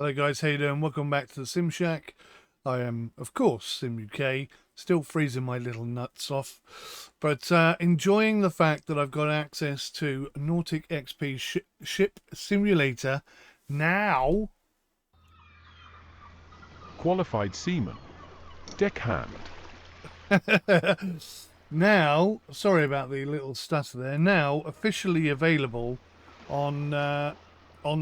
Hello guys, how you doing? Welcome back to the Sim Shack. I am, of course, Sim UK, still freezing my little nuts off, but enjoying the fact that I've got access to Nautic XP ship simulator now. Qualified seaman. Deckhand. Now, sorry about the little stutter there, now officially available on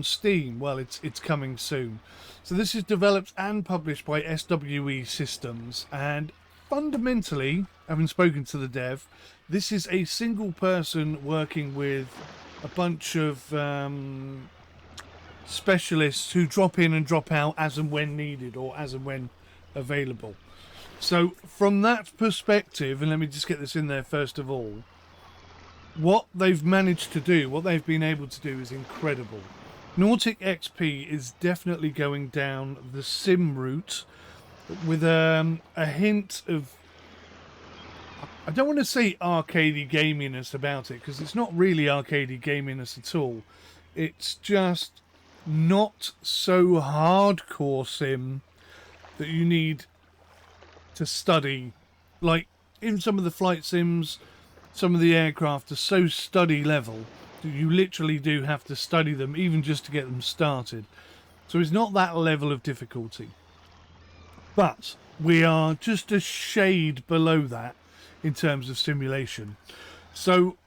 Steam. Well, it's coming soon. So this is developed and published by SWE Systems, and fundamentally, having spoken to the dev, this is a single person working with a bunch of specialists who drop in and drop out as and when needed or as and when available. So from that perspective, and let me just get this in there first of all, what they've managed to do, what they've been able to do is incredible. Nautic XP is definitely going down the sim route with a hint of, I don't want to say arcadey gaminess about it, because it's not really arcadey gaminess at all. It's just not so hardcore sim that you need to study. Like in some of the flight sims, some of the aircraft are so study level that you literally do have to study them even just to get them started. So it's not that level of difficulty, but we are just a shade below that in terms of simulation. So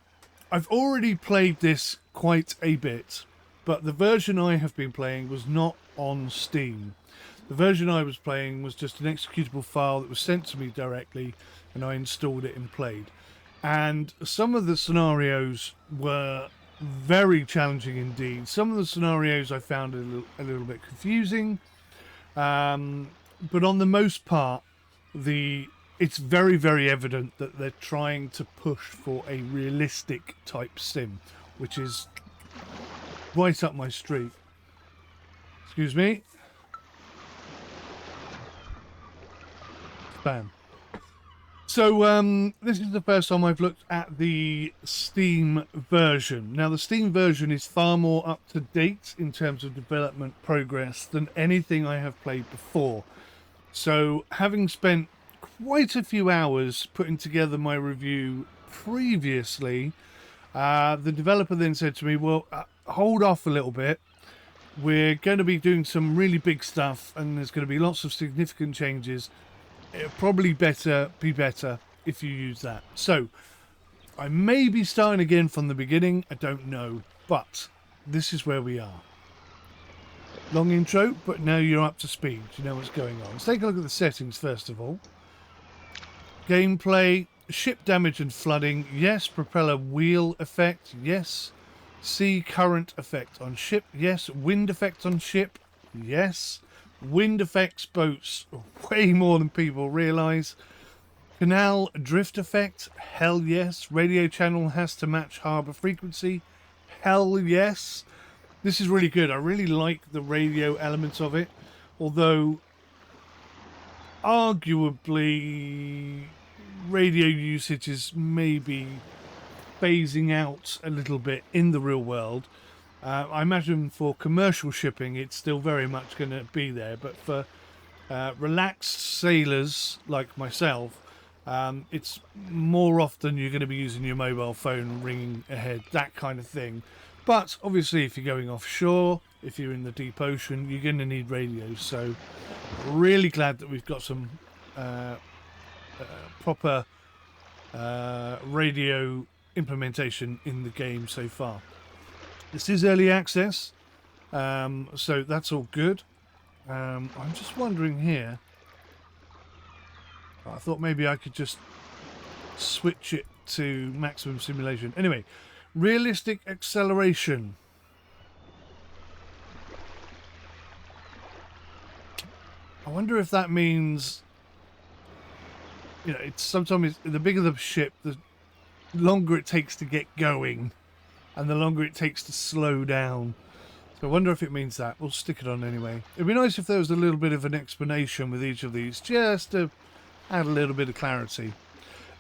I've already played this quite a bit, but the version I have been playing was not on Steam. The version I was playing was just an executable file that was sent to me directly, and I installed it and played. And some of the scenarios were very challenging indeed. Some of the scenarios I found a little bit confusing, but on the most part, it's very, very evident that they're trying to push for a realistic type sim, which is right up my street. Excuse me. Bam. So this is the first time I've looked at the Steam version. Now the Steam version is far more up to date in terms of development progress than anything I have played before. So having spent quite a few hours putting together my review previously, the developer then said to me, well, hold off a little bit. We're going to be doing some really big stuff and there's going to be lots of significant changes. It'll probably be better if you use that. So I may be starting again from the beginning, I don't know, but this is where we are. Long intro, but now you're up to speed, you know what's going on. Let's take a look at the settings first of all. Gameplay, ship damage and flooding, yes. Propeller wheel effect, yes. Sea current effect on ship, yes. Wind effect on ship, yes. Wind affects boats way more than people realise. Canal drift effect, hell yes. Radio channel has to match harbour frequency, hell yes. This is really good. I really like the radio elements of it, although arguably radio usage is maybe phasing out a little bit in the real world. I imagine for commercial shipping it's still very much going to be there, but for relaxed sailors like myself, it's more often you're going to be using your mobile phone ringing ahead, that kind of thing. But obviously if you're going offshore, if you're in the deep ocean, you're going to need radios. So really glad that we've got some proper radio implementation in the game so far. This is early access, so that's all good. I'm just wondering here. I thought maybe I could just switch it to maximum simulation. Anyway, realistic acceleration. I wonder if that means, you know, it's sometimes the bigger the ship, the longer it takes to get going, and the longer it takes to slow down. So I wonder if it means that. We'll stick it on anyway. It'd be nice if there was a little bit of an explanation with each of these, just to add a little bit of clarity.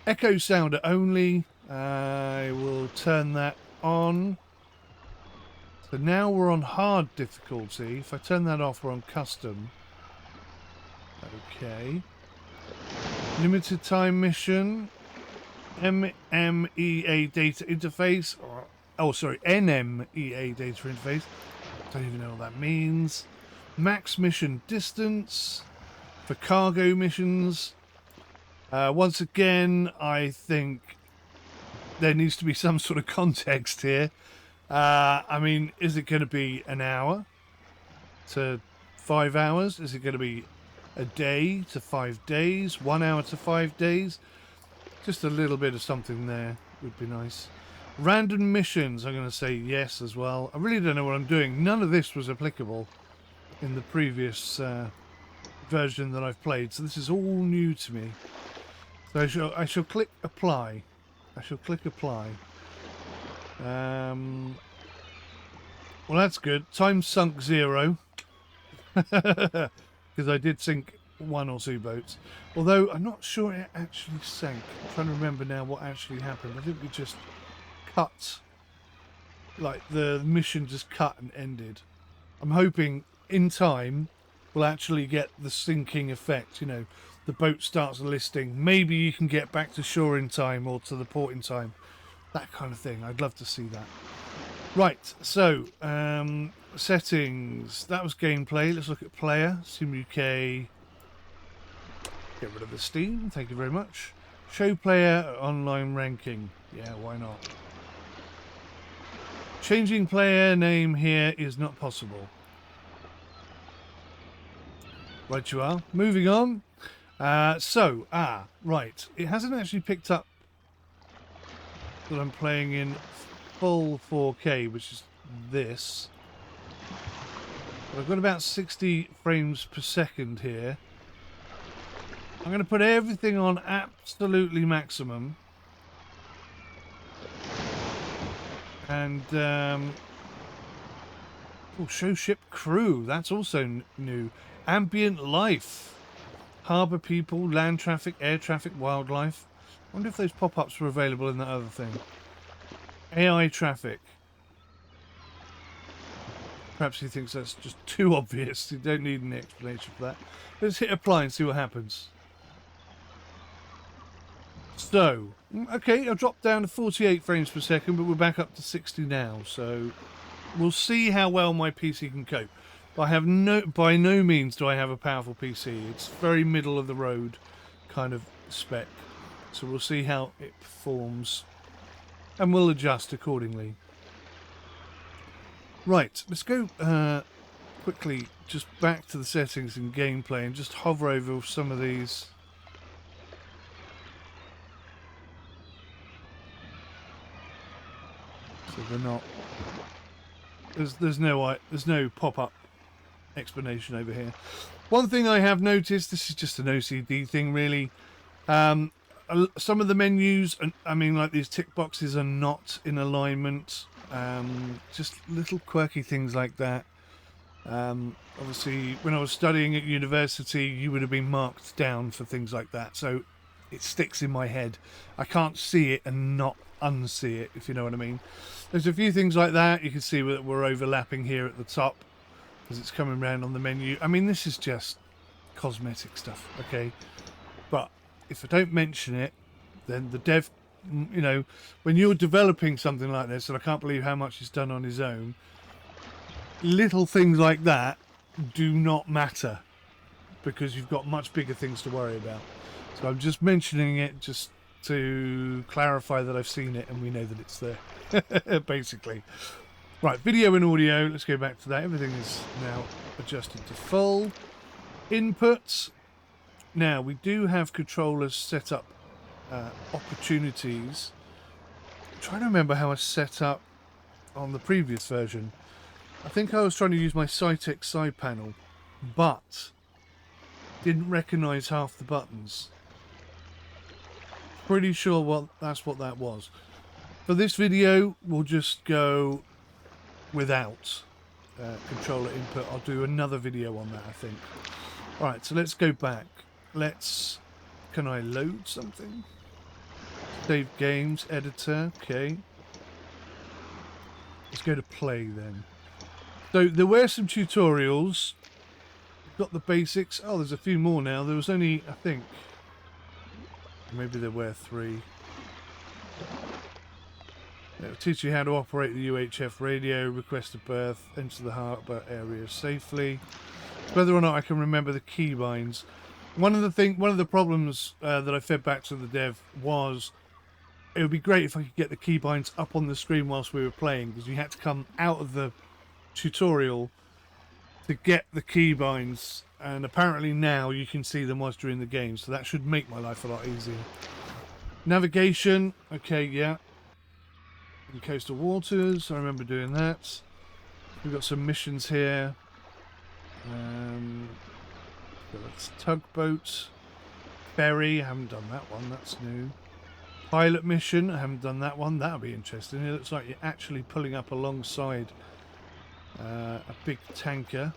Echo sounder only. I will turn that on. So now we're on hard difficulty. If I turn that off, we're on custom. Okay. Limited time mission. MMEA data interface. Oh, sorry. NMEA data interface. Don't even know what that means. Max mission distance. For cargo missions. Once again, I think there needs to be some sort of context here. I mean, is it going to be an hour to 5 hours? Is it going to be a day to 5 days? 1 hour to 5 days? Just a little bit of something there would be nice. Random missions, I'm going to say yes as well. I really don't know what I'm doing. None of this was applicable in the previous version that I've played, so this is all new to me. So I shall click apply. I shall click apply. Well, that's good. Time sunk 0. Because I did sink 1 or 2 boats. Although I'm not sure it actually sank. I'm trying to remember now what actually happened. I think we just cut. Like the mission just cut and ended. I'm hoping in time we'll actually get the sinking effect. You know, the boat starts listing. Maybe you can get back to shore in time or to the port in time. That kind of thing. I'd love to see that. Right, so settings. That was gameplay. Let's look at player. Sim UK. Get rid of the Steam. Thank you very much. Show player online ranking. Yeah, why not? Changing player name here is not possible. Right you are. Moving on. Right. It hasn't actually picked up that I'm playing in full 4K, which is this. But I've got about 60 frames per second here. I'm going to put everything on absolutely maximum. And, show ship crew. That's also new. Ambient life. Harbour people, land traffic, air traffic, wildlife. I wonder if those pop-ups were available in that other thing. AI traffic. Perhaps he thinks that's just too obvious. You don't need any explanation for that. Let's hit apply and see what happens. So, okay, I've dropped down to 48 frames per second, but we're back up to 60 now. So, we'll see how well my PC can cope. I have by no means do I have a powerful PC. It's very middle of the road kind of spec. So we'll see how it performs. And we'll adjust accordingly. Right, let's go quickly just back to the settings in gameplay and just hover over some of these. So they're not. There's no pop-up explanation over here. One thing I have noticed, this is just an OCD thing really. Some of the menus, I mean, like these tick boxes are not in alignment. Just little quirky things like that. Obviously, when I was studying at university, you would have been marked down for things like that. So it sticks in my head. I can't see it and not unsee it, if you know what I mean. There's a few things like that. You can see that we're overlapping here at the top because it's coming around on the menu. I mean, this is just cosmetic stuff, okay? But if I don't mention it, then the dev, you know, when you're developing something like this, and I can't believe how much he's done on his own, little things like that do not matter because you've got much bigger things to worry about. So I'm just mentioning it just to clarify that I've seen it and we know that it's there, basically. Right, video and audio, let's go back to that. Everything is now adjusted to full. Inputs. Now, we do have controllers set up opportunities. I'm trying to remember how I set up on the previous version. I think I was trying to use my Cytec side panel, but didn't recognise half the buttons. Pretty sure that's what that was. For this video, we'll just go without controller input. I'll do another video on that, I think. Alright, so let's go back. Can I load something? Save games, editor, okay. Let's go to play then. So there were some tutorials. Got the basics. Oh, there's a few more now. There was only, I think, maybe there were 3. It'll teach you how to operate the UHF radio, request a berth, enter the harbour area safely. Whether or not I can remember the keybinds. One of the problems that I fed back to the dev was it would be great if I could get the keybinds up on the screen whilst we were playing, because you had to come out of the tutorial to get the keybinds, and apparently now you can see them whilst you're in the game, so that should make my life a lot easier. Navigation, okay, yeah. In coastal waters, I remember doing that. We've got some missions here. That's tugboat. Ferry, I haven't done that one, that's new. Pilot mission, I haven't done that one, that'll be interesting. It looks like you're actually pulling up alongside a big tanker.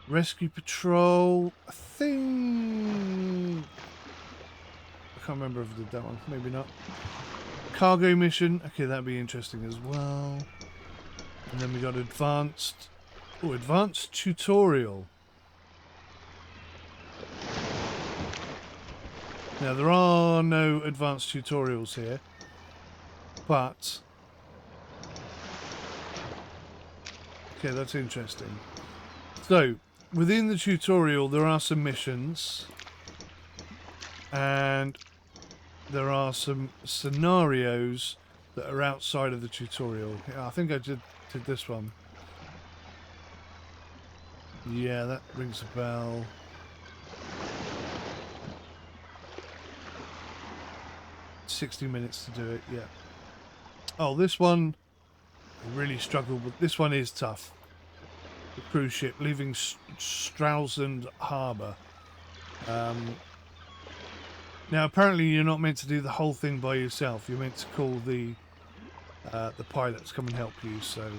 Rescue patrol, I think... I can't remember if I did that one, maybe not. Cargo mission, okay, that'd be interesting as well. And then we got advanced... Oh, advanced tutorial. Now, there are no advanced tutorials here, but... Okay, that's interesting. So, within the tutorial, there are some missions, and there are some scenarios that are outside of the tutorial. Yeah, I think I did this one. Yeah, that rings a bell. $60 minutes to do it, yeah. Oh, this one, I really struggled with. This one is tough. The cruise ship leaving Stralsund Harbour. Now, apparently, you're not meant to do the whole thing by yourself. You're meant to call the pilots come and help you. So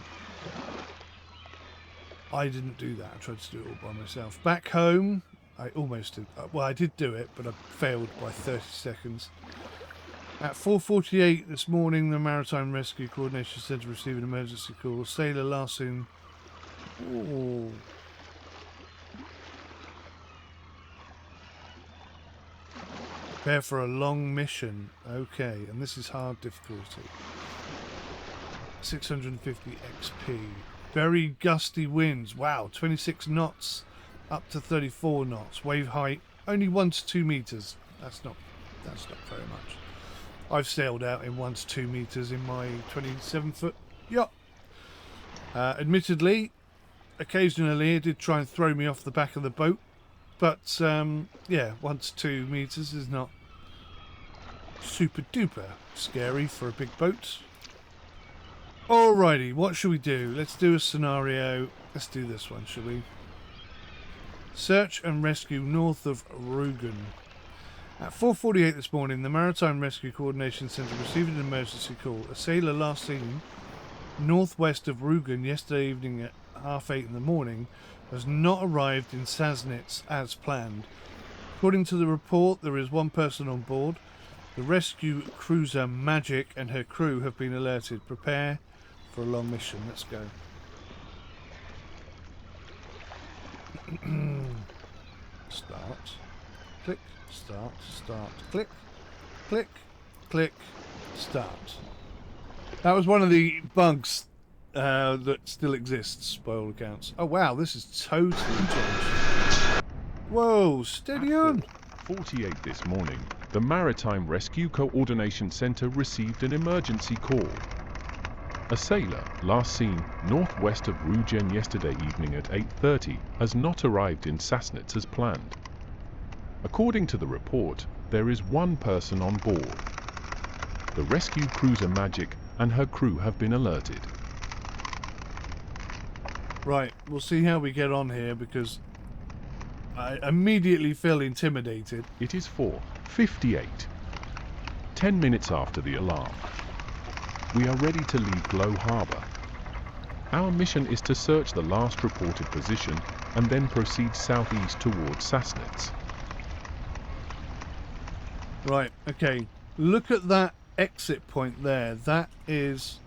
I didn't do that. I tried to do it all by myself. Back home, I almost did. Well, I did do it, but I failed by 30 seconds. At 4:48 this morning, the Maritime Rescue Coordination Centre received an emergency call. Sailor last seen. Oh. Prepare for a long mission. Okay, and this is hard difficulty. 650 XP. Very gusty winds. Wow, 26 knots up to 34 knots. Wave height only 1 to 2 meters. That's not very much. I've sailed out in 1 to 2 meters in my 27-foot yacht. Admittedly, occasionally it did try and throw me off the back of the boat, but yeah, 1 to 2 meters is not super duper scary for a big boat. Alrighty, what should we do? Let's do a scenario. Let's do this one, shall we? Search and rescue north of Rügen. At 4:48 this morning, the Maritime Rescue Coordination Centre received an emergency call. A sailor last seen northwest of Rügen yesterday evening at 8:30 in the morning has not arrived in Sassnitz as planned. According to the report, there is 1 person on board. The rescue cruiser Magic and her crew have been alerted. Prepare for a long mission. Let's go. Start. Click. Start. Start. Click. Click. Click. Start. That was one of the bugs that still exists by all accounts. Oh wow, this is totally changed. Whoa, steady on. 4:48 this morning, the Maritime Rescue Coordination Centre received an emergency call. A sailor, last seen northwest of Rügen yesterday evening at 8:30, has not arrived in Sassnitz as planned. According to the report, there is 1 person on board. The rescue cruiser Magic and her crew have been alerted. Right, we'll see how we get on here because I immediately feel intimidated. It is 4:58. 10 minutes after the alarm. We are ready to leave Glow Harbour. Our mission is to search the last reported position and then proceed southeast towards Sassnitz. Right, okay. Look at that exit point there. That is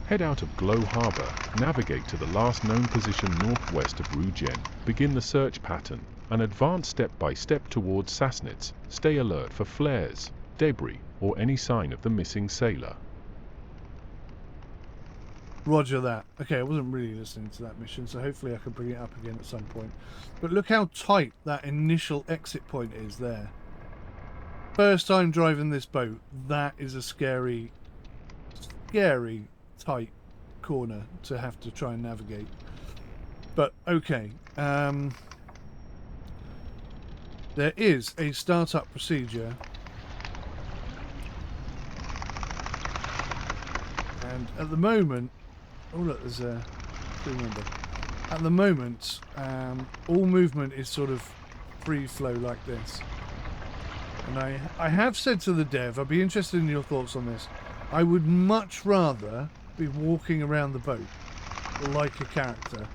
Head out of Glow Harbour, navigate to the last known position northwest of Rugen, begin the search pattern, and advance step by step towards Sassnitz. Stay alert for flares, debris, or any sign of the missing sailor. Roger that. Okay, I wasn't really listening to that mission, so hopefully I can bring it up again at some point. But look how tight that initial exit point is there. First time driving this boat, that is a scary tight corner to have to try and navigate. But okay, there is a startup procedure, and at the moment, oh look, there's a crew member. At the moment, all movement is sort of free flow like this. And I have said to the dev, I'd be interested in your thoughts on this. I would much rather be walking around the boat like a character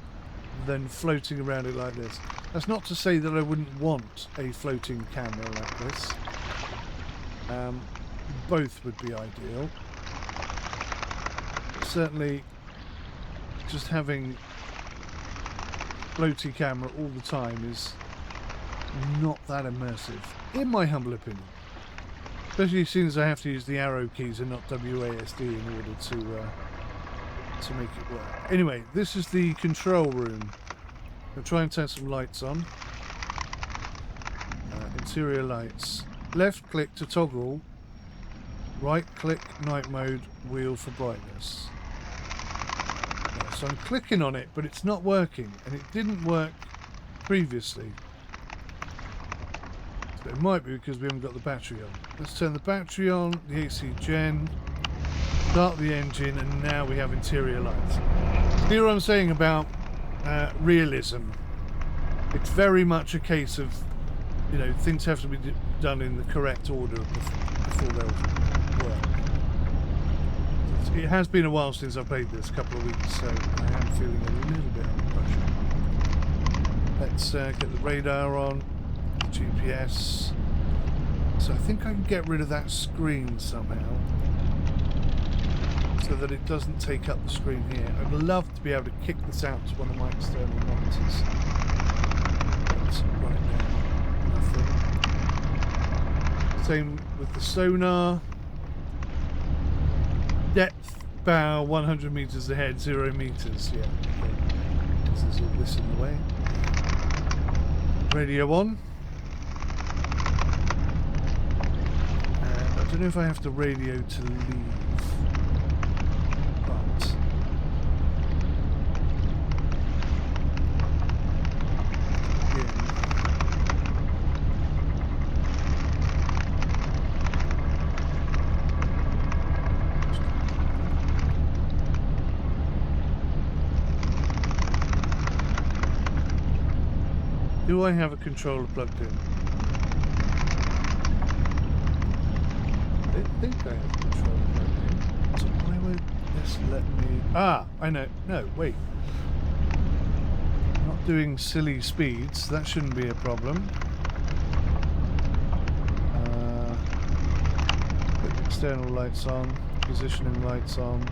than floating around it like this. That's not to say that I wouldn't want a floating camera like this. Both would be ideal. But certainly, just having floaty camera all the time is not that immersive, in my humble opinion. Especially as soon as I have to use the arrow keys and not WASD in order to make it work. Anyway, this is the control room. I'll try and turn some lights on. Interior lights. Left click to toggle. Right click night mode, wheel for brightness. So I'm clicking on it, but it's not working, and it didn't work previously. So it might be because we haven't got the battery on. Let's turn the battery on, the AC gen, start the engine, and now we have interior lights. See what I'm saying about realism? It's very much a case of, you know, things have to be done in the correct order before they'll work. It has been a while since I played this, a couple of weeks, so I am feeling a little bit under pressure. Let's get the radar on, the GPS. So I think I can get rid of that screen somehow, so that it doesn't take up the screen here. I'd love to be able to kick this out to one of my external monitors. Let's run it down. Nothing. Same with the sonar. Depth bow 100 meters ahead, 0 meters. Yeah, okay. There's all this in the way. Radio on. And I don't know if I have to radio to leave. But do I have a controller plugged in? I don't think I have a controller plugged in. So why would this let me... Ah, I know. No, wait. Not doing silly speeds. That shouldn't be a problem. Put external lights on. Positioning lights on.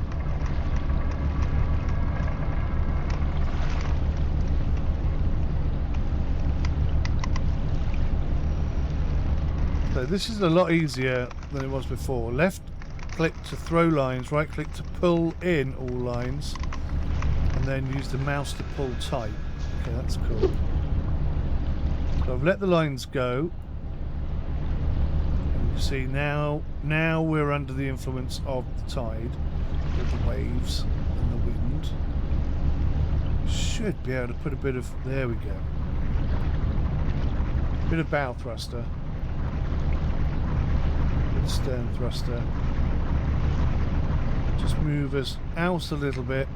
So this is a lot easier than it was before. Left click to throw lines, right click to pull in all lines, and then use the mouse to pull tight. Okay, that's cool. So I've let the lines go. And you see now we're under the influence of the tide, with the waves and the wind. Should be able to put a bit of, there we go. Bit of bow thruster. Stern thruster. Just move us out a little bit,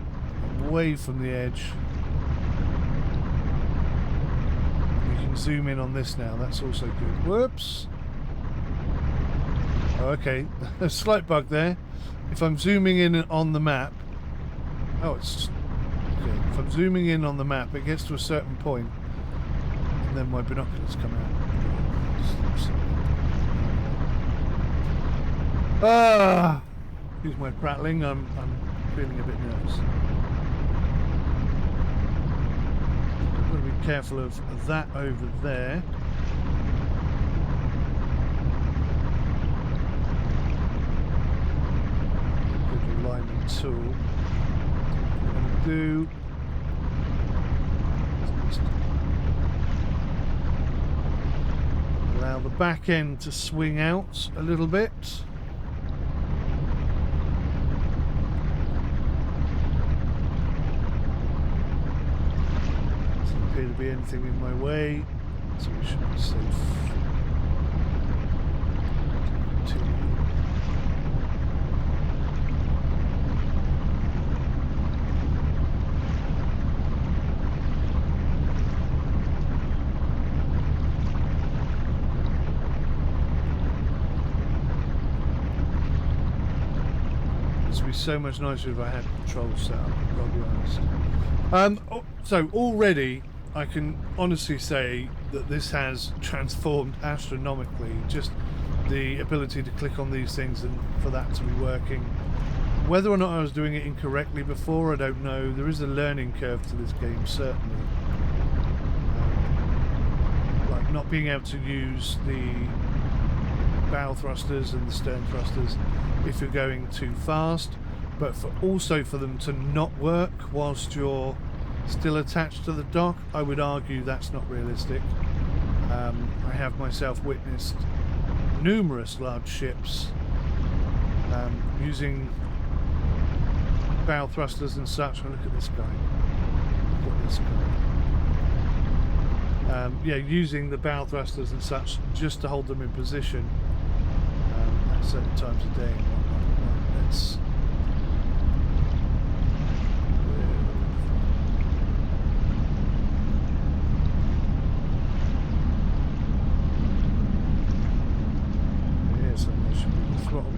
away from the edge. We can zoom in on this now, that's also good. Whoops! Oh, okay, a slight bug there. If I'm zooming in on the map... Oh, it's... Okay, if I'm zooming in on the map, it gets to a certain point, and then my binoculars come out. Ah, excuse my prattling. I'm feeling a bit nervous. I've got to be careful of that over there. Good alignment tool. What I'm going to do is just allow the back end to swing out a little bit. Doesn't appear to be anything in my way, so we should be safe. Too long. This would be so much nicer if I had controls set up, I've got to be honest. So already I can honestly say that this has transformed astronomically. Just the ability to click on these things and for that to be working. Whether or not I was doing it incorrectly before, I don't know. There is a learning curve to this game, certainly. Like not being able to use the bow thrusters and the stern thrusters if you're going too fast, but also for them to not work whilst you're still attached to the dock. I would argue that's not realistic. I have myself witnessed numerous large ships using bow thrusters and such. Oh, look at this guy. Look at this guy. Yeah, using the bow thrusters and such just to hold them in position at certain times of day and whatnot. Right, let's so that should be the throttle.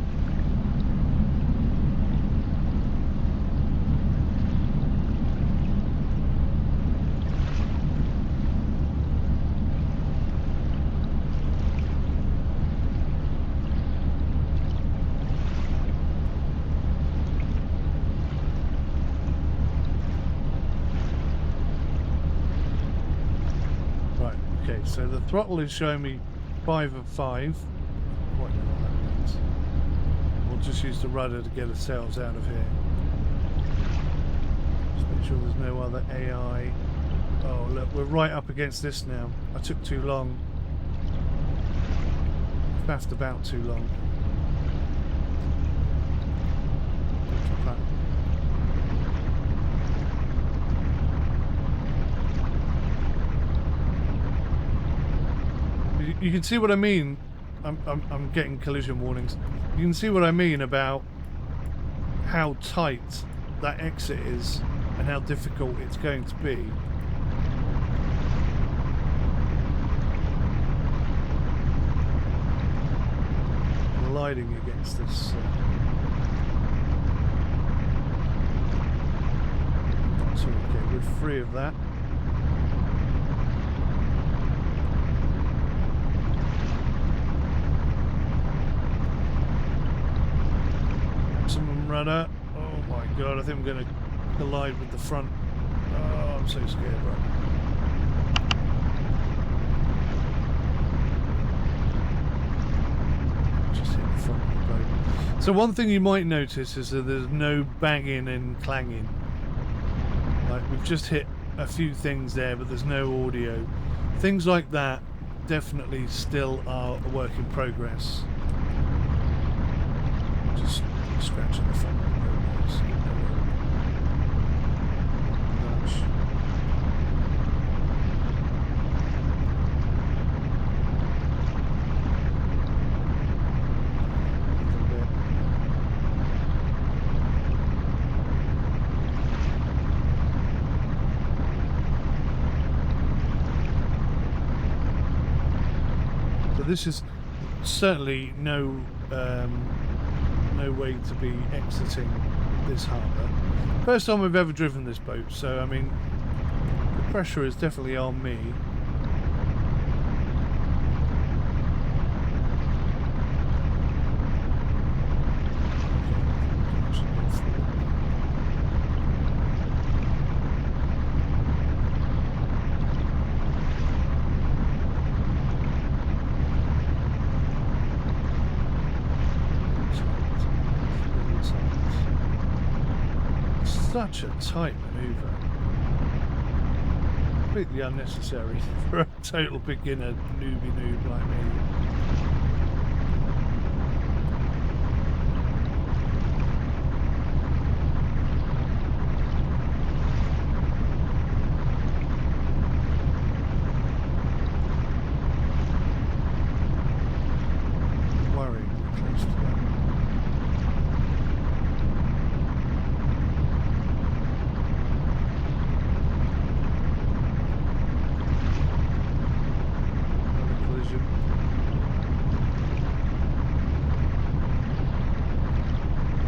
Right, okay, so the throttle is showing me 5 of 5. Quite know what that means. We'll just use the rudder to get ourselves out of here. Just make sure there's no other AI. Oh look, we're right up against this now. I took too long. Faffed about too long. You can see what I mean. I'm getting collision warnings. You can see what I mean about how tight that exit is and how difficult it's going to be. Colliding against this. So okay, we're free of that. Maximum rudder. Oh my god, I think I'm going to collide with the front. Oh, I'm so scared right now. Just hit the front of the boat. So one thing you might notice is that there's no banging and clanging. Like we've just hit a few things there, but there's no audio. Things like that definitely still are a work in progress. Just scratching the front of the boat. But this is certainly no way to be exiting this harbour. First time I've ever driven this boat, so I mean the pressure is definitely on me. Such a tight manoeuvre. Completely unnecessary for a total beginner newbie noob like me.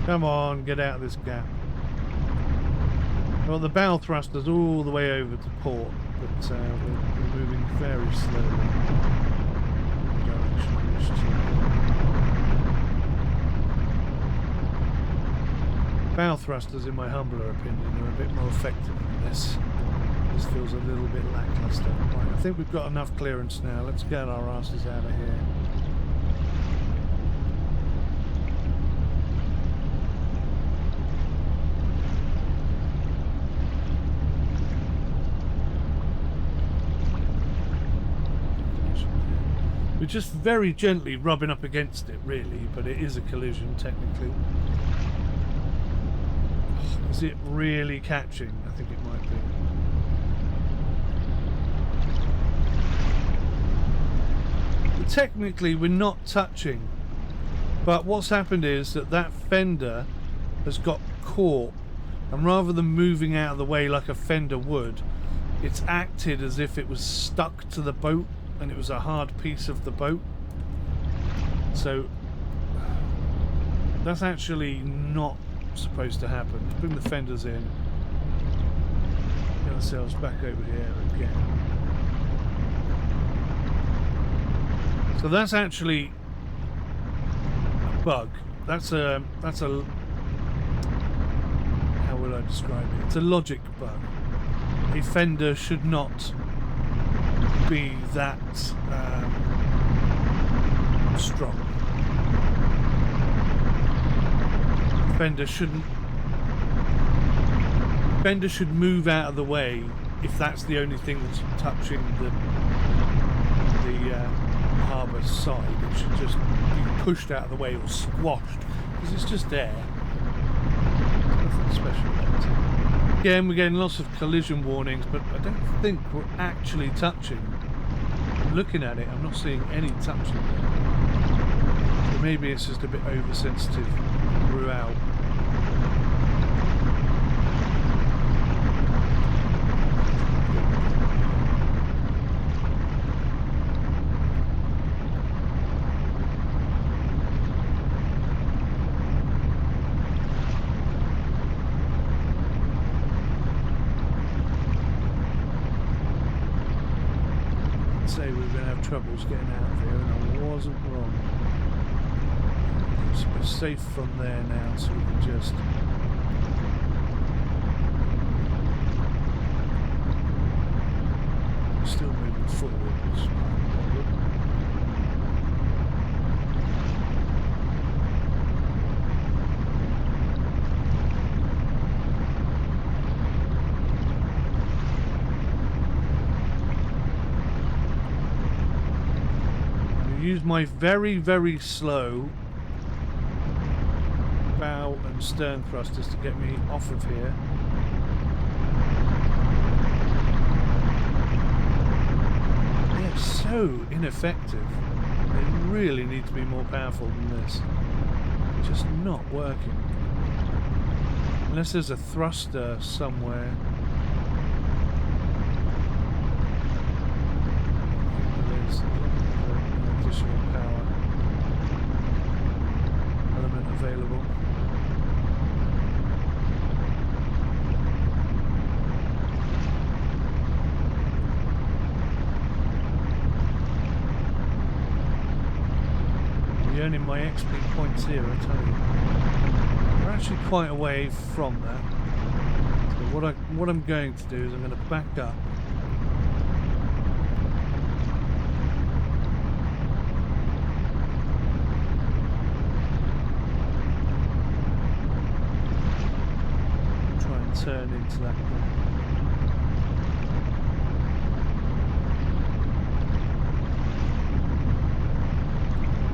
Come on, get out of this gap. Well, the bow thruster's all the way over to port, but we're moving very slowly in the direction I wish to. Bow thrusters, in my humbler opinion, are a bit more effective than this. This feels a little bit lackluster. Right, I think we've got enough clearance now. Let's get our asses out of here. We're just very gently rubbing up against it, really, but it is a collision, technically. Is it really catching? I think it might be. But technically, we're not touching. But what's happened is that that fender has got caught, and rather than moving out of the way like a fender would, it's acted as if it was stuck to the boat. And it was a hard piece of the boat. So that's actually not supposed to happen. Let's bring the fenders in. Get ourselves back over here again. So that's actually a bug. That's a how would I describe it? It's a logic bug. A fender should not be that strong. Fender should move out of the way if that's the only thing that's touching the harbour side. It should just be pushed out of the way or squashed because it's just air. There's nothing special about it. Again, we're getting lots of collision warnings, but I don't think we're actually touching. I'm looking at it, I'm not seeing any touching there. So maybe it's just a bit oversensitive throughout. Troubles getting out of here, and I wasn't wrong. So we're safe from there now, so we can just still moving forward, which is not a problem. Use my very, very slow bow and stern thrusters to get me off of here. They're so ineffective. They really need to be more powerful than this. They're just not working. Unless there's a thruster somewhere. Additional power element available. I'm earning my XP points here, I tell you. We're actually quite away from that. So what I'm going to do is I'm going to back up. turn into that point.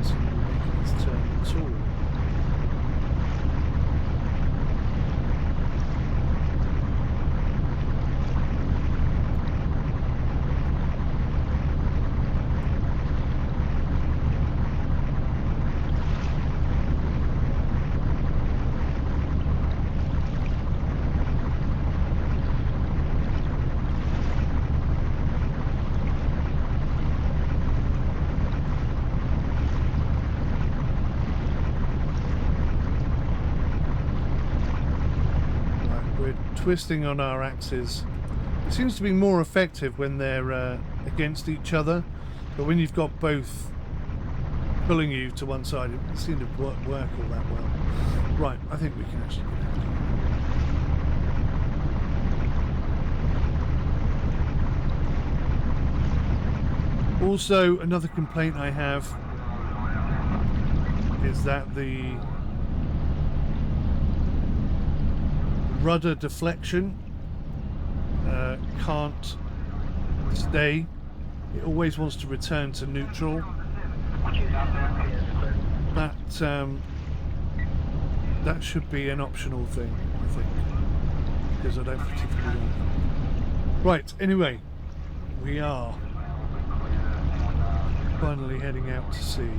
It's going to be making this turn at all. Twisting on our axes. It seems to be more effective when they're against each other, but when you've got both pulling you to one side, it doesn't seem to work all that well. Right, I think we can actually get out. Also, another complaint I have is that the rudder deflection can't stay. It always wants to return to neutral. That should be an optional thing, I think, because I don't particularly like it. Right, anyway, we are finally heading out to sea.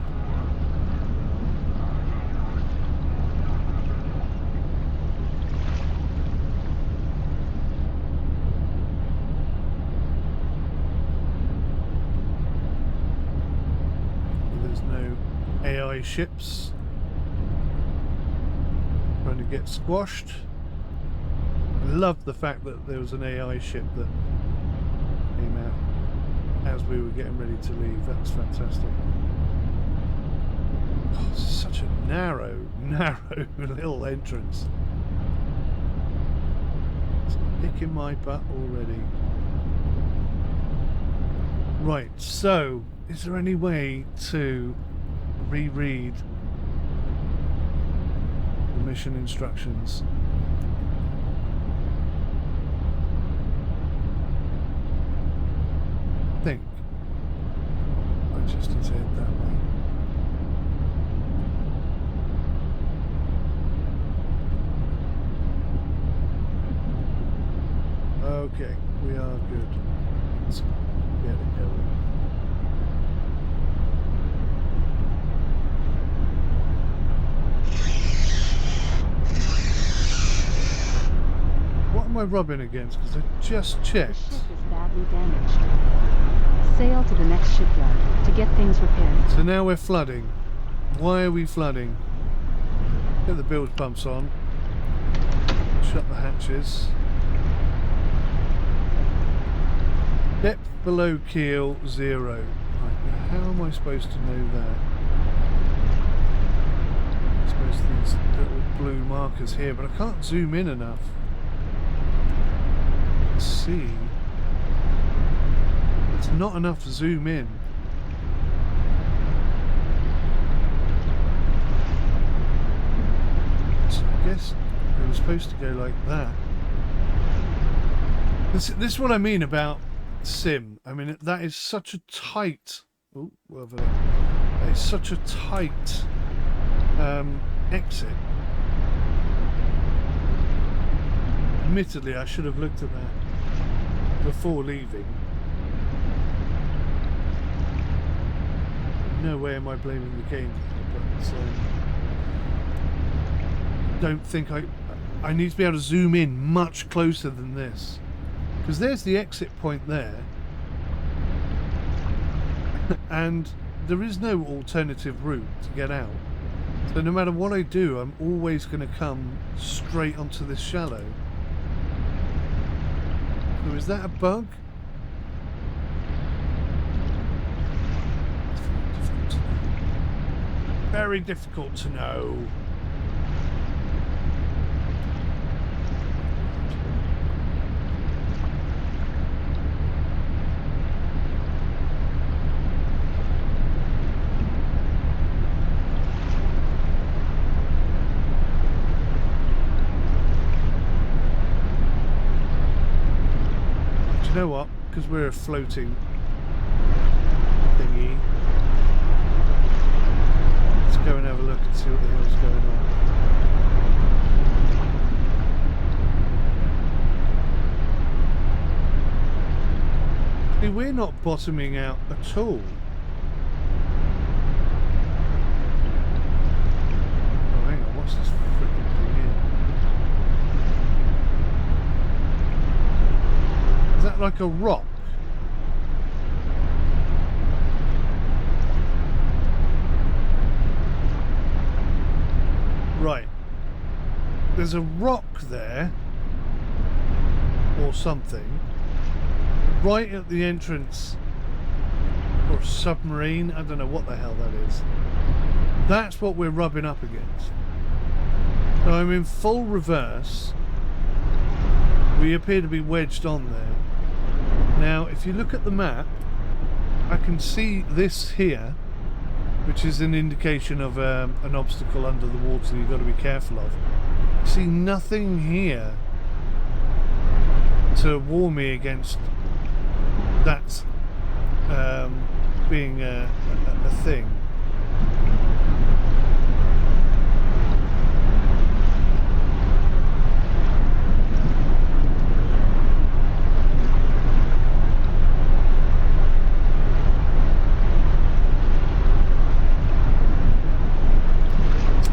AI ships trying to get squashed. I love the fact that there was an AI ship that came out as we were getting ready to leave. That's fantastic. Oh, it's such a narrow little entrance. It's kicking my butt already. Right, so is there any way to reread the mission instructions? I think I just need to head that way. Okay, we are good. Let's get it going. What am I rubbing against? Because I just checked. The ship is badly damaged. Sail to the next shipyard to get things repaired. So now we're flooding. Why are we flooding? Get the bilge pumps on. Shut the hatches. Depth below keel 0. Right, now how am I supposed to know that? I suppose these little blue markers here, but I can't zoom in enough. Let's see. It's not enough to zoom in. So I guess it was supposed to go like that. This is what I mean about sim. I mean, that is such a tight... Oh, over there. That is such a tight exit. Admittedly, I should have looked at that before leaving. No way am I blaming the game, but don't think I need to be able to zoom in much closer than this, because there's the exit point there, and there is no alternative route to get out. So no matter what I do, I'm always going to come straight onto this shallow. So is that a bug? Very difficult to know. You know what? Because we're a floating thingy. Let's go and have a look and see what the hell's going on. See, we're not bottoming out at all. Oh, hang on, what's this freaking thing here? Is that like a rock? Right. There's a rock there, or something, right at the entrance, or a submarine, I don't know what the hell that is. That's what we're rubbing up against. So I'm in full reverse. We appear to be wedged on there. Now, if you look at the map, I can see this here, which is an indication of an obstacle under the water that you've got to be careful of. I see nothing here to warn me against that being a thing.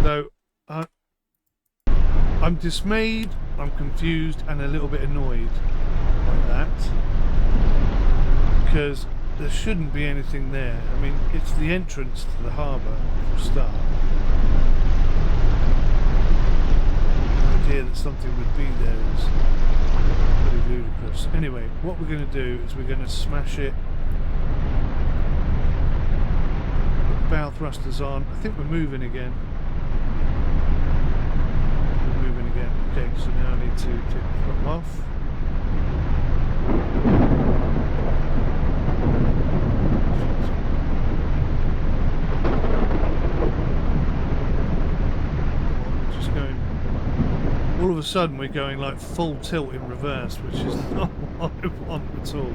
So I'm dismayed, I'm confused, and a little bit annoyed by that, because there shouldn't be anything there. I mean, it's the entrance to the harbour for a start. The idea that something would be there is pretty ludicrous. Anyway, what we're going to do is we're going to smash it. Put the bow thrusters on. I think we're moving again. Okay, so now I need to take the throttle off. We're just going. All of a sudden, we're going like full tilt in reverse, which is not what I want at all.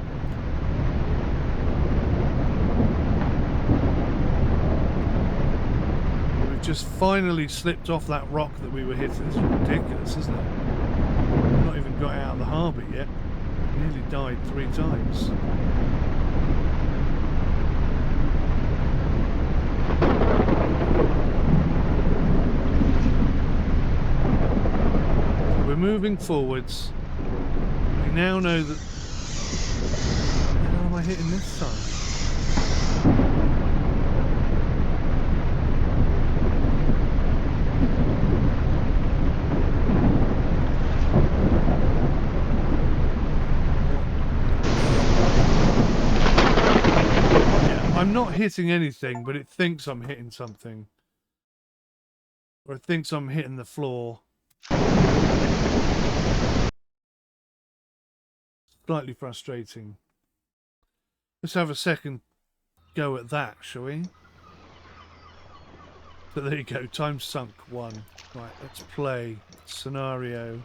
Just finally slipped off that rock that we were hitting. It's ridiculous, isn't it? We've not even got out of the harbour yet. Nearly died 3 times. We're moving forwards. We now know that... How am I hitting this time? I'm not hitting anything, but it thinks I'm hitting something. Or it thinks I'm hitting the floor. Slightly frustrating. Let's have a second go at that, shall we? So there you go, time sunk 1. Right, let's play scenario.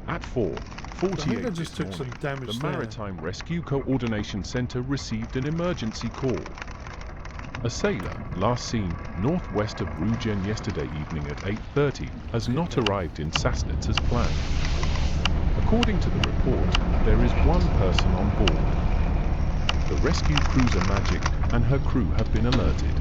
At 4:48 I just took some damage the there. Maritime Rescue Coordination Center received an emergency call. A sailor, last seen northwest of Rugen yesterday evening at 8:30, has not arrived in Sassnitz as planned. According to the report, there is one person on board. The rescue cruiser Magic and her crew have been alerted.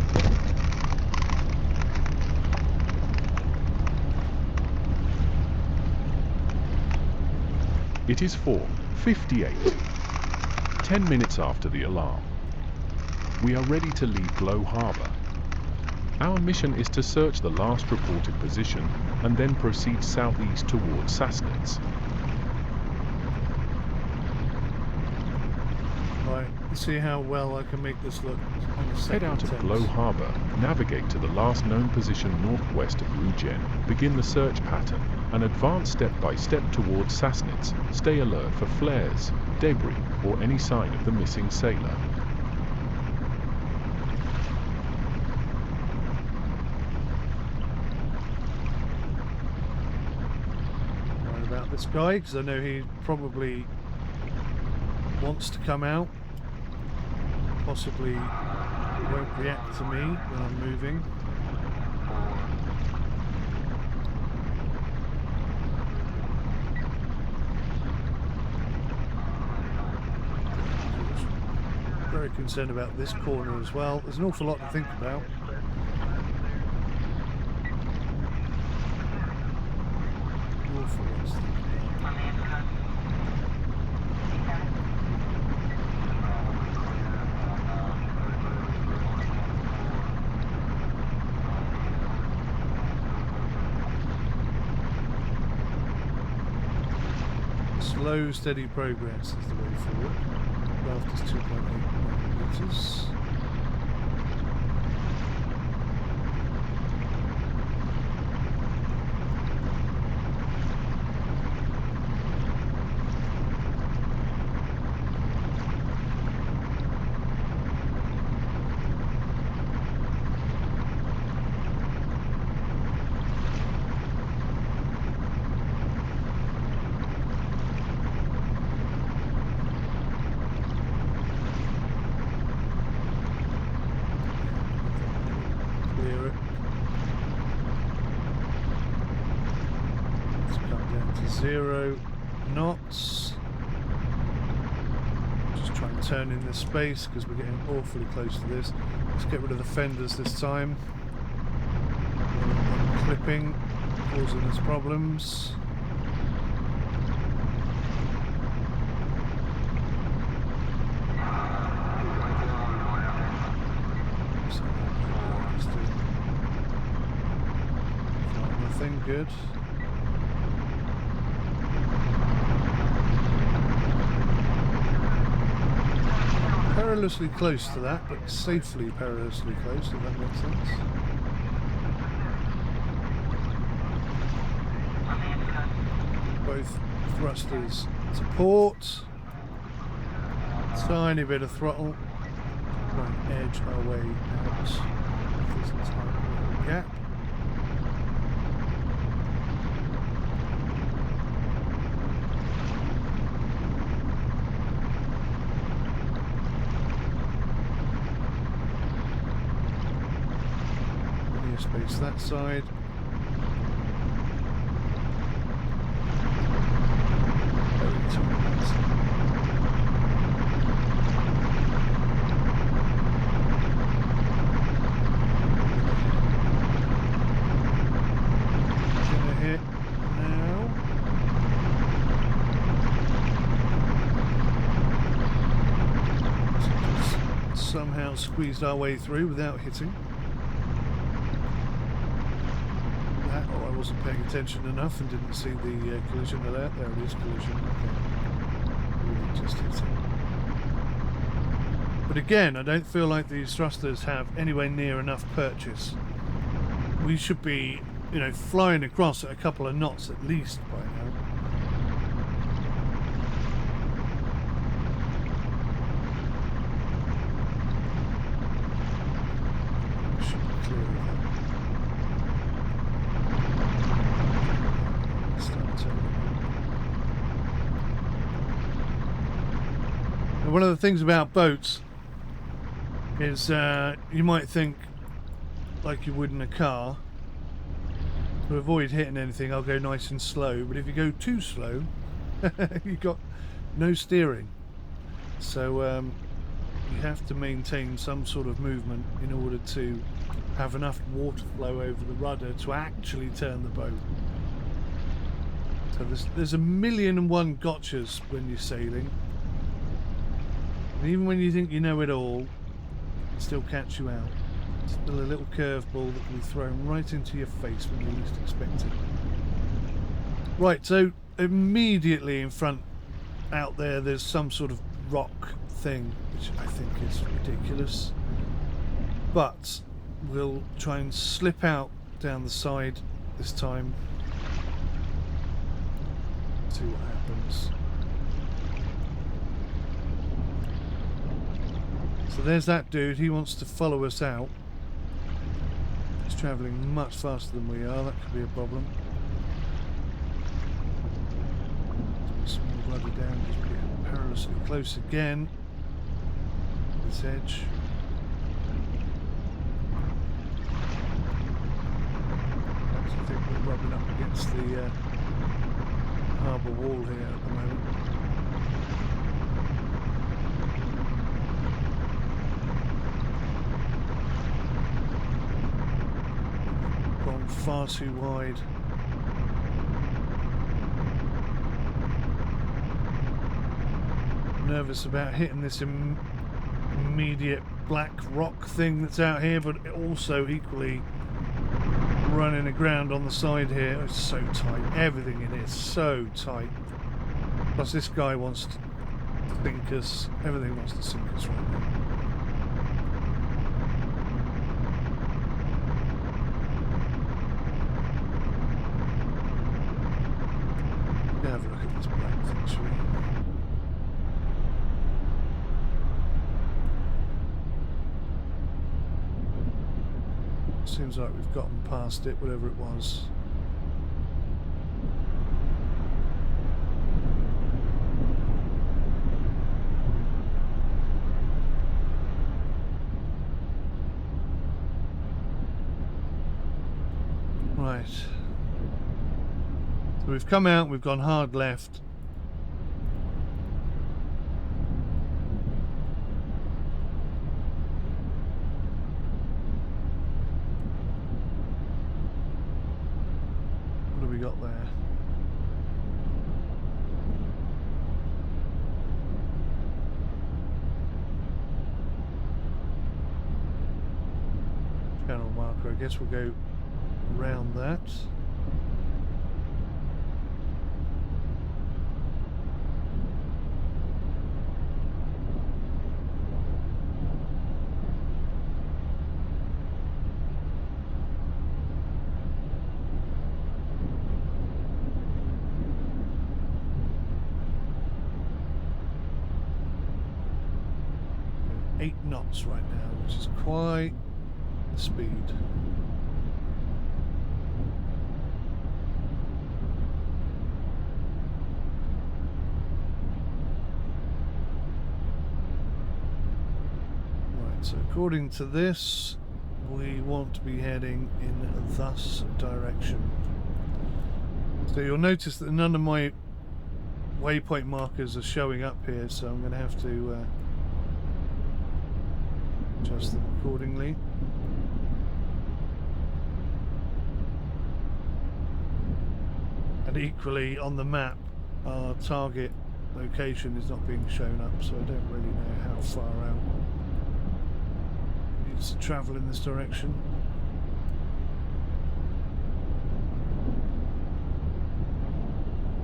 It is 4:58, 10 minutes after the alarm. We are ready to leave Glow Harbour. Our mission is to search the last reported position and then proceed southeast towards Sassnitz. Right, let's see how well I can make this look. Head out of Glow Harbour, navigate to the last known position northwest of Rugen, begin the search pattern, and advance step by step towards Sassnitz. Stay alert for flares, debris, or any sign of the missing sailor. about this guy because I know he probably wants to come out. Possibly won't react to me when I'm moving. Very concerned about this corner as well. There's an awful lot to think about. Awful lot to think about. Slow, steady progress is the way forward. Draft is 2.89 meters. Turn in this space because we're getting awfully close to this. Let's get rid of the fenders this time. Clipping, causing us problems. Nothing good. Perilously close to that, but safely perilously close, if that makes sense. Both thrusters to port. Tiny bit of throttle. Try and edge our way out of this tiny little gap. Space that side. Gonna hit now. Somehow squeezed our way through without hitting. I wasn't paying attention enough and didn't see the collision alert. There it is, collision. Okay. Really just hit it. But again, I don't feel like these thrusters have anywhere near enough purchase. We should be, you know, flying across at a couple of knots at least by now. Should be clear of that. One of the things about boats is you might think, like you would in a car, to avoid hitting anything I'll go nice and slow, but if you go too slow you've got no steering, so you have to maintain some sort of movement in order to have enough water flow over the rudder to actually turn the boat. So there's a million and one gotchas when you're sailing. And even when you think you know it all, it still catch you out. It's still a little curveball that can be thrown right into your face when you least expect it. Right, so immediately in front out there's some sort of rock thing, which I think is ridiculous. But we'll try and slip out down the side this time. See what happens. So there's that dude, he wants to follow us out. He's travelling much faster than we are, that could be a problem. bloody down, just getting perilously close again. This edge. I think we're rubbing up against the harbour wall here at the moment. Gone far too wide. Nervous about hitting this immediate black rock thing that's out here, but also equally running aground on the side here. It's so tight. Everything in it is so tight. Plus this guy wants to sink us. Everything wants to sink us right now. Now have a look at this black thing, shall we? Seems like we've gotten past it, whatever it was. Right. So we've come out, we've gone hard left. We got there. Channel marker, I guess we'll go around that. Knots right now, which is quite the speed. Right, so according to this, we want to be heading in thus direction. So you'll notice that none of my waypoint markers are showing up here, so I'm going to have to adjust them accordingly. And equally on the map, our target location is not being shown up, so I don't really know how far out it needs to travel in this direction.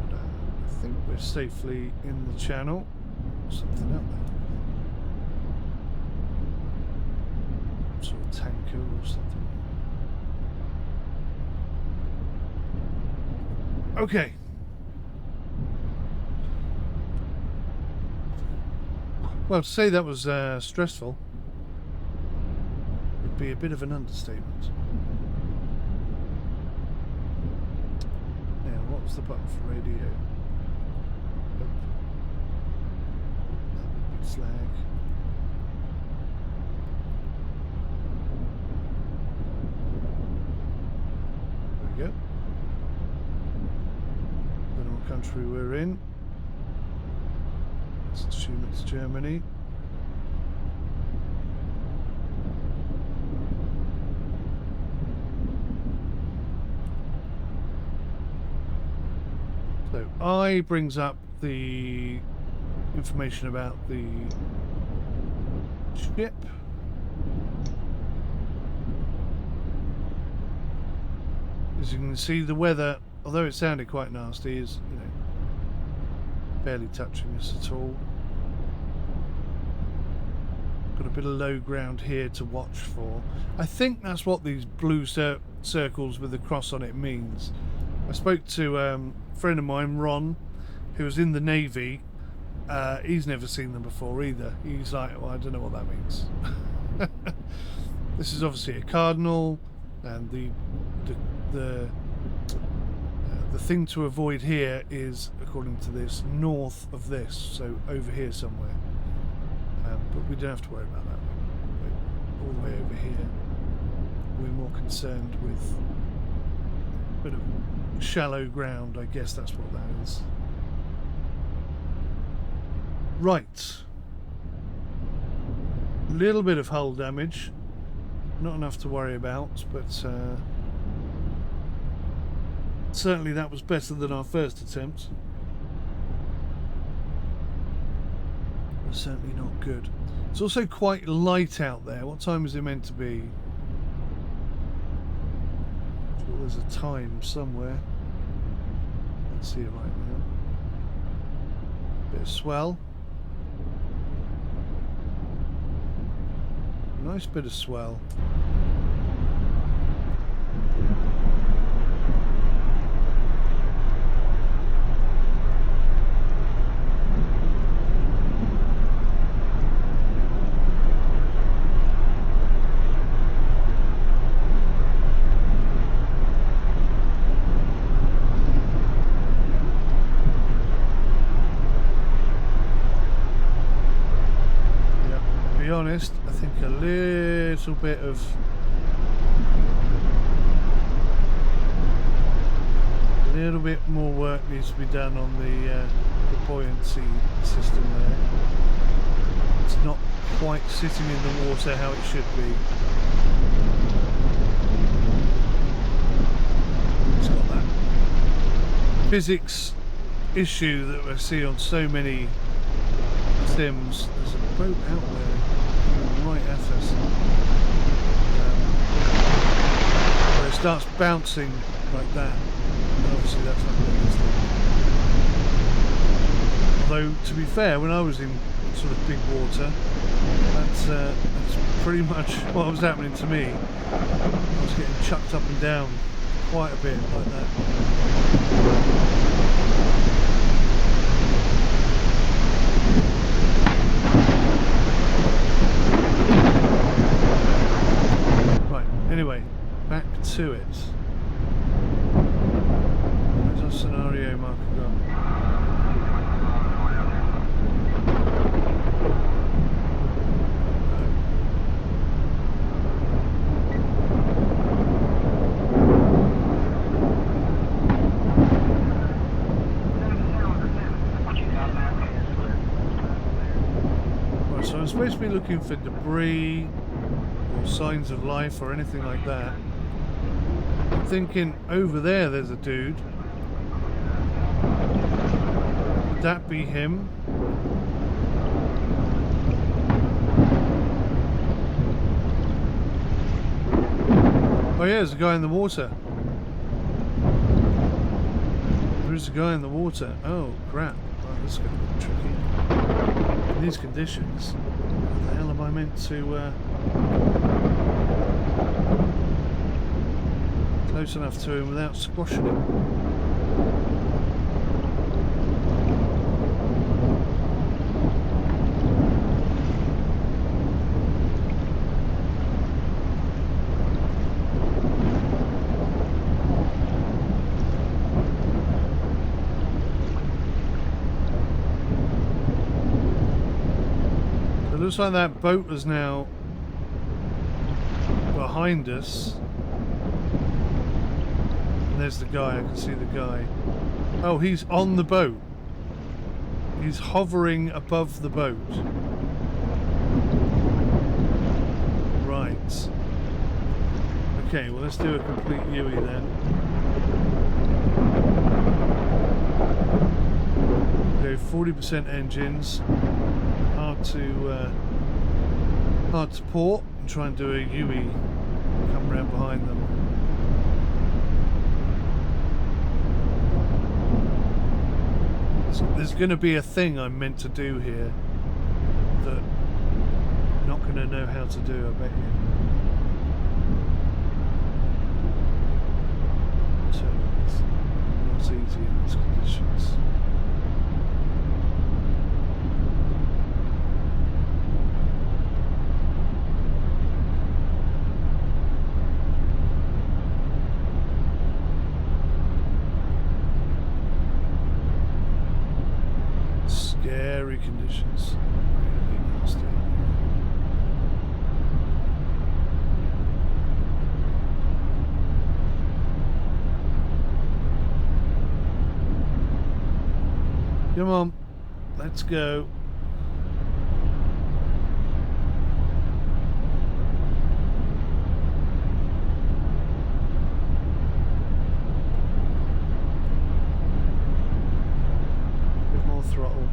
But, I think we're safely in the channel. Something up there. Sort of tanker or something. Okay. Well, to say that was stressful would be a bit of an understatement. Now, what was the button for radio? That would be flag. There we go. Don't know what country we're in. Let's assume it's Germany. So I brings up the information about the ship. As you can see, the weather, although it sounded quite nasty, is, you know, barely touching us at all. Got a bit of low ground here to watch for. I think that's what these blue circles with the cross on it means. I spoke to a friend of mine, Ron, who was in the Navy. He's never seen them before either. He's like, well, I don't know what that means. This is obviously a cardinal, and the the thing to avoid here is, according to this, north of this, so over here somewhere. But we don't have to worry about that. We're all the way over here. We're more concerned with a bit of shallow ground, I guess that's what that is. Right. A little bit of hull damage. Not enough to worry about, but certainly that was better than our first attempt. But certainly not good. It's also quite light out there. What time is it meant to be? Well, there's a time somewhere. Can't see it right now. Bit of swell. Nice bit of swell. Honest, I think a little bit of more work needs to be done on the buoyancy system there. It's not quite sitting in the water how it should be. It's got that physics issue that we see on so many sims. There's a boat out there right at us, where it starts bouncing like that. Obviously that's not realistic. Although to be fair, when I was in sort of big water, that's pretty much what was happening to me. I was getting chucked up and down quite a bit like that. Anyway, back to it. Where's our scenario marker gone? Right, so I'm supposed to be looking for debris or signs of life or anything like that. I'm thinking over there there's a dude. Would that be him? Oh yeah, there's a guy in the water. There is a guy in the water. Oh crap. Oh, this is going to be tricky. In these conditions, what the hell am I meant to close enough to him without squashing him? It looks like that boat is now behind us. There's the guy, I can see the guy. Oh, he's on the boat. He's hovering above the boat. Right. Okay, well let's do a complete Yui then. Okay, 40% engines. Hard to port and try and do a Yui. Come around behind them. There's going to be a thing I'm meant to do here that I'm not going to know how to do, I bet you. So it's not easy in these conditions. Scary conditions. Really nasty. Come on, let's go. Bit more throttle.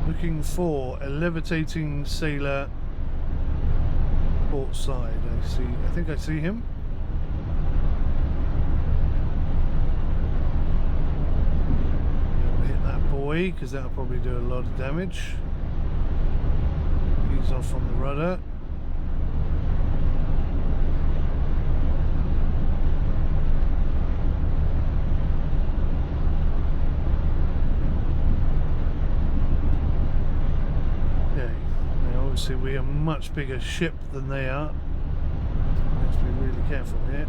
Looking for a levitating sailor port side. I think I see him. Don't want to hit that boy because that'll probably do a lot of damage. He's off on the rudder. Obviously we are a much bigger ship than they are. We have to be really careful here.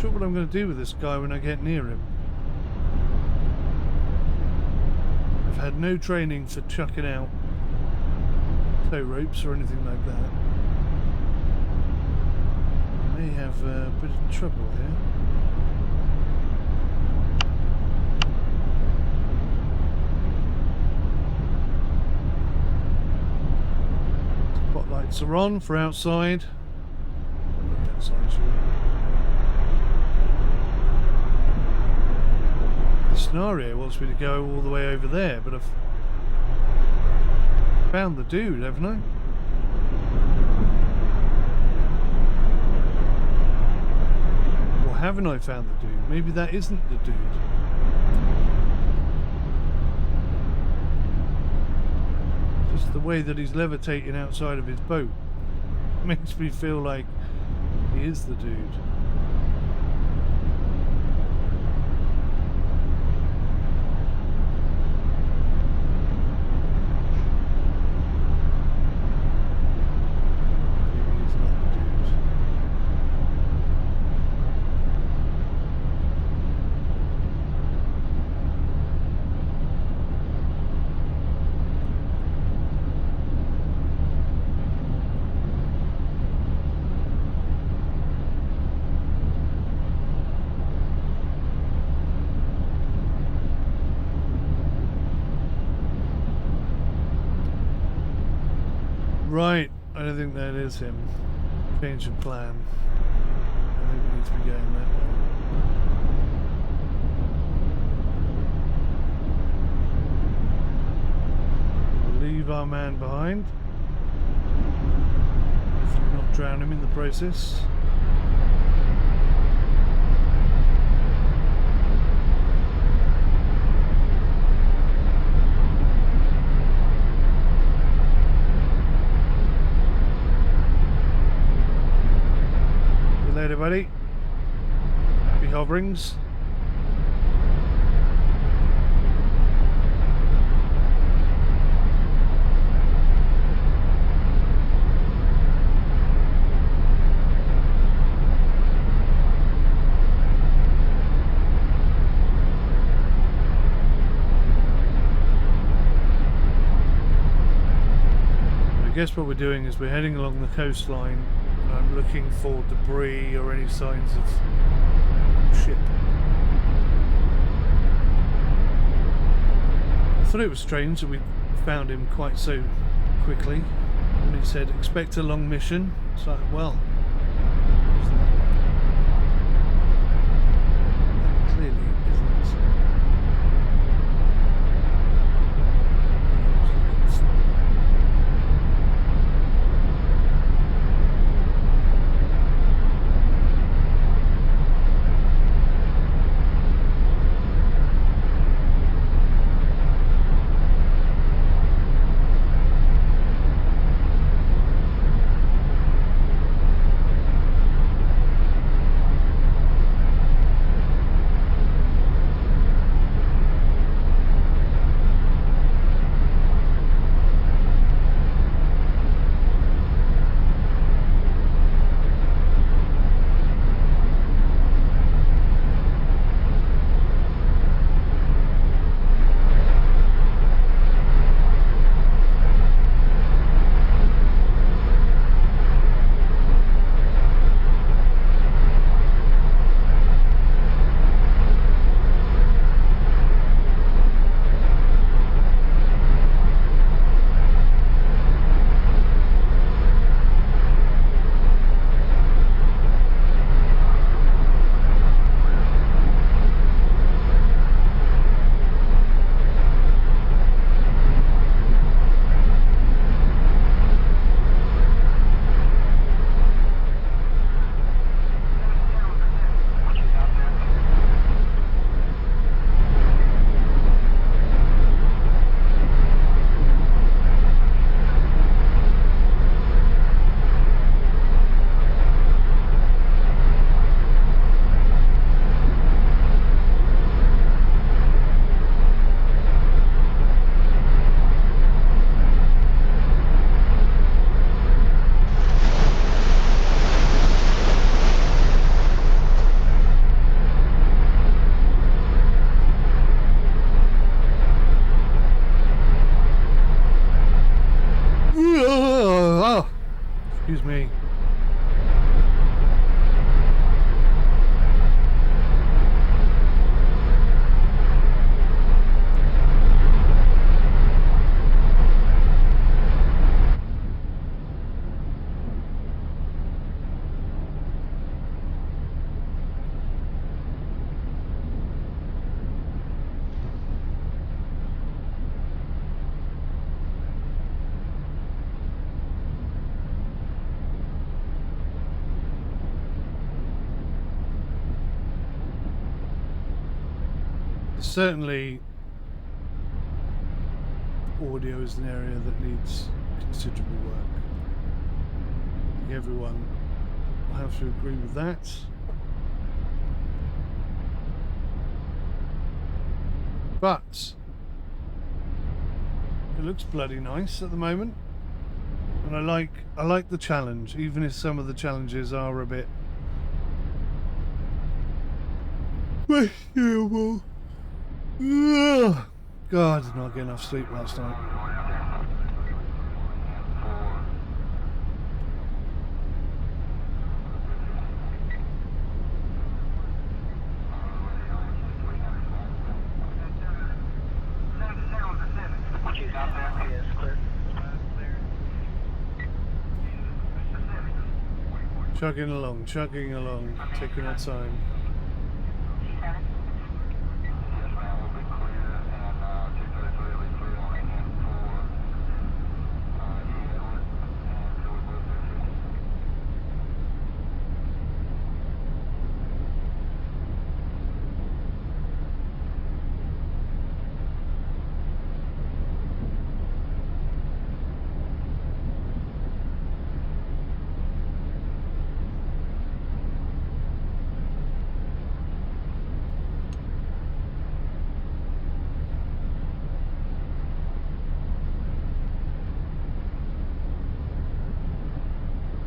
What I'm going to do with this guy when I get near him. I've had no training for chucking out tow ropes or anything like that. I may have a bit of trouble here. Spotlights are on for outside. Look outside, shall we? Scenario wants me to go all the way over there, but I've found the dude, haven't I? Or haven't I found the dude? Maybe that isn't the dude. Just the way that he's levitating outside of his boat makes me feel like he is the dude. Right, I don't think that is him. Change of plan. I think we need to be going that way. We'll leave our man behind. Hopefully not drown him in the process. Later, buddy. Happy hoverings. I guess what we're doing is we're heading along the coastline. I'm looking for debris or any signs of ship. thought it was strange that we found him quite so quickly. When he said, expect a long mission. It's like, well, isn't that one? That clearly isn't. I was looking for. Excuse me. Certainly, audio is an area that needs considerable work. I think everyone will have to agree with that. But it looks bloody nice at the moment, and I like the challenge, even if some of the challenges are a bit questionable. Ugh. God, I did not get enough sleep last night. Chugging along, taking our time.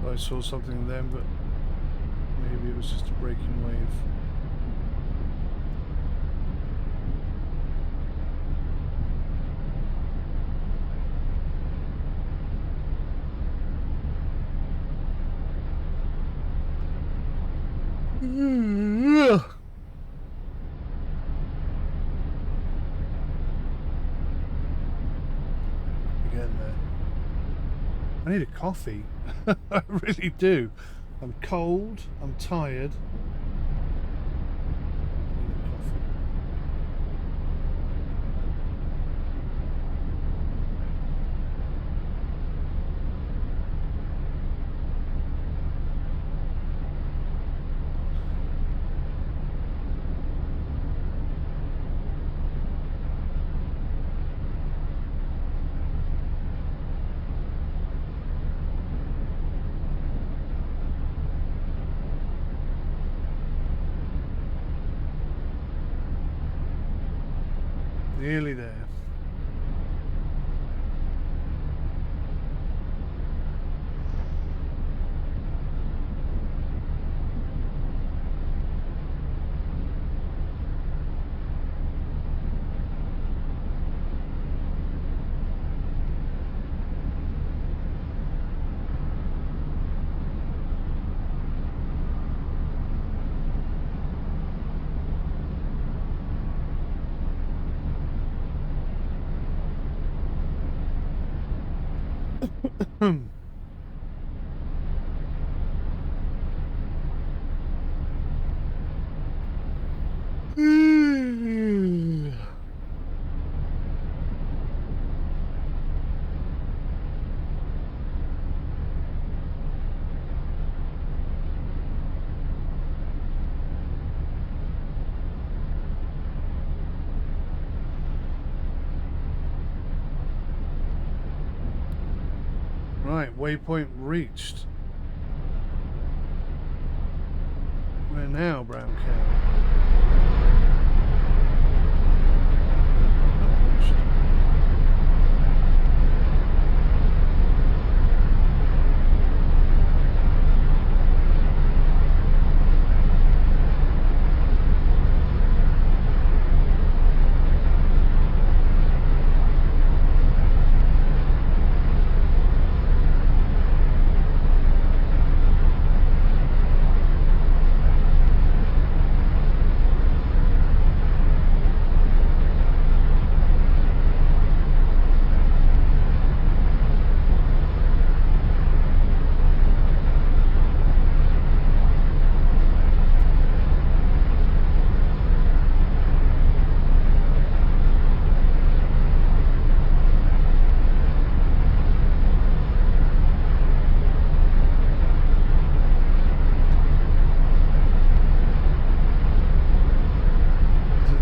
I saw something then, but maybe it was just a breaking wave. Ugh. I need a coffee. I really do. I'm cold. I'm tired. I need a coffee. Nearly there. Right, waypoint reached. Where now, brown cow? Not reached.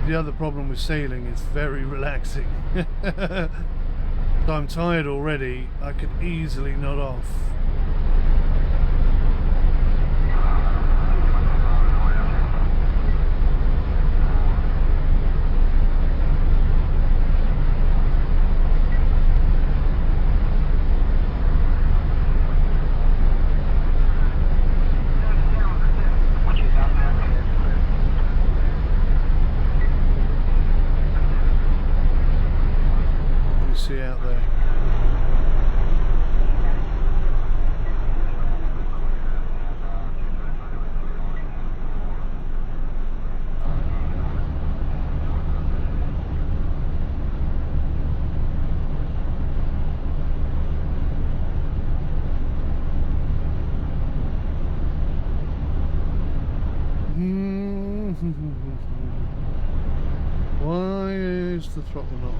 The other problem with sailing is very relaxing. I'm tired already. I could easily nod off. See out there. Why is the throttle not on?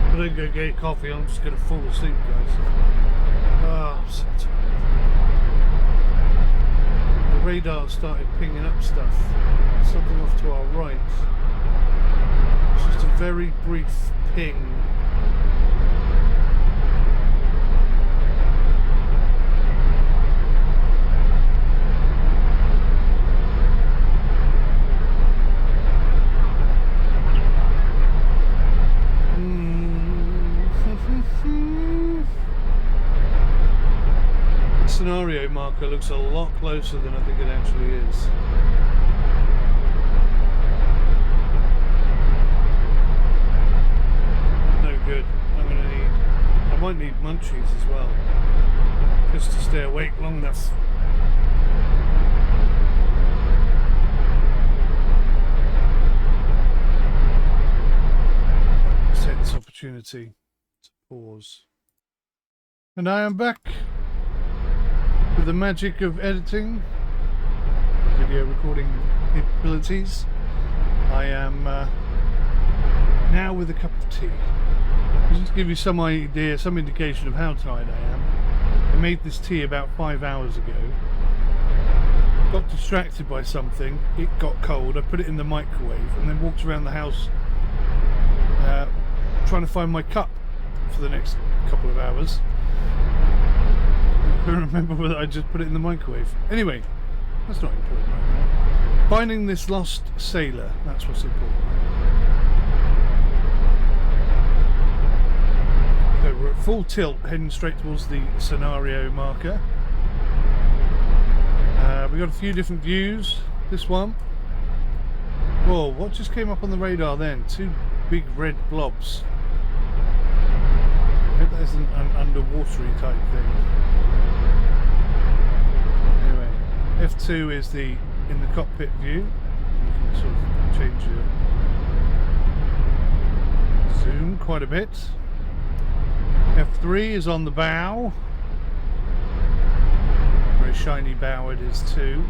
I don't go get coffee, I'm just going to fall asleep, guys. Oh, I'm so tired. The radar started pinging up stuff. Something off to our right. It's just a very brief ping. The scenario marker looks a lot closer than I think it actually is. No good. I might need munchies as well, just to stay awake long enough. Let's take this opportunity to pause. And I am back with the magic of editing, video recording capabilities. I am now with a cup of tea. Just to give you some idea, some indication of how tired I am. I made this tea about 5 hours ago. Got distracted by something. It got cold. I put it in the microwave and then walked around the house trying to find my cup for the next couple of hours. I can't remember whether I just put it in the microwave. Anyway, that's not important right now. Finding this lost sailor, that's what's important right now. So we're at full tilt, heading straight towards the scenario marker. We've got a few different views. This one. Whoa, what just came up on the radar then? Two big red blobs. I hope that isn't an underwatery type thing. Anyway, F2 is in the cockpit view. You can sort of change your zoom quite a bit. F3 is on the bow. Very shiny bow it is too.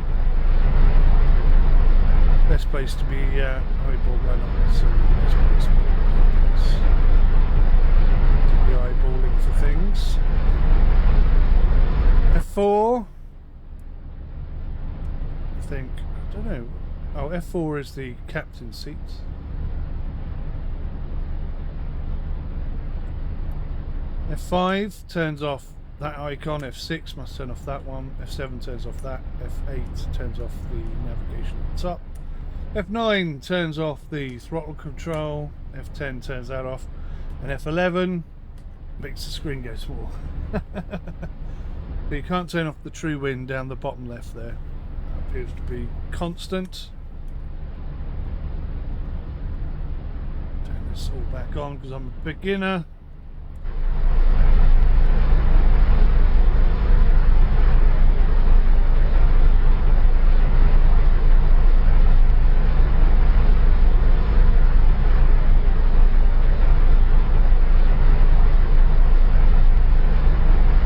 Best place to be, well, not necessarily the best place, but a good place to be eyeballing for things. F4, I think, I don't know. Oh, F4 is the captain's seat. F5 turns off that icon, F6 must turn off that one, F7 turns off that, F8 turns off the navigation at the top, F9 turns off the throttle control, F10 turns that off, and F11 makes the screen go small. But you can't turn off the true wind down the bottom left there. That appears to be constant. Turn this all back on because I'm a beginner.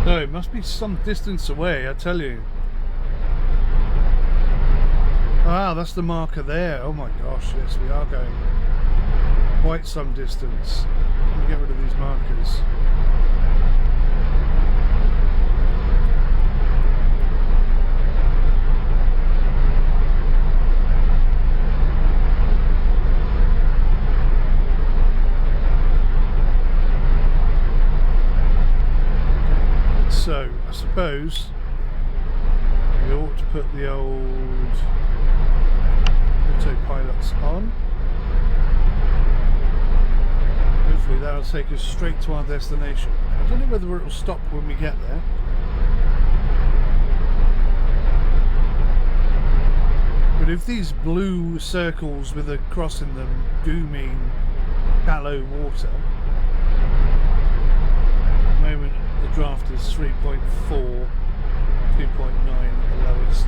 So it must be some distance away, I tell you. Ah, that's the marker there. Oh my gosh, yes, we are going quite some distance. Let me get rid of these markers. So, I suppose we ought to put the old autopilots on. Hopefully that'll take us straight to our destination. I don't know whether it will stop when we get there. But if these blue circles with a cross in them do mean shallow water, at the moment the draft is 3.4, 2.9 at the lowest.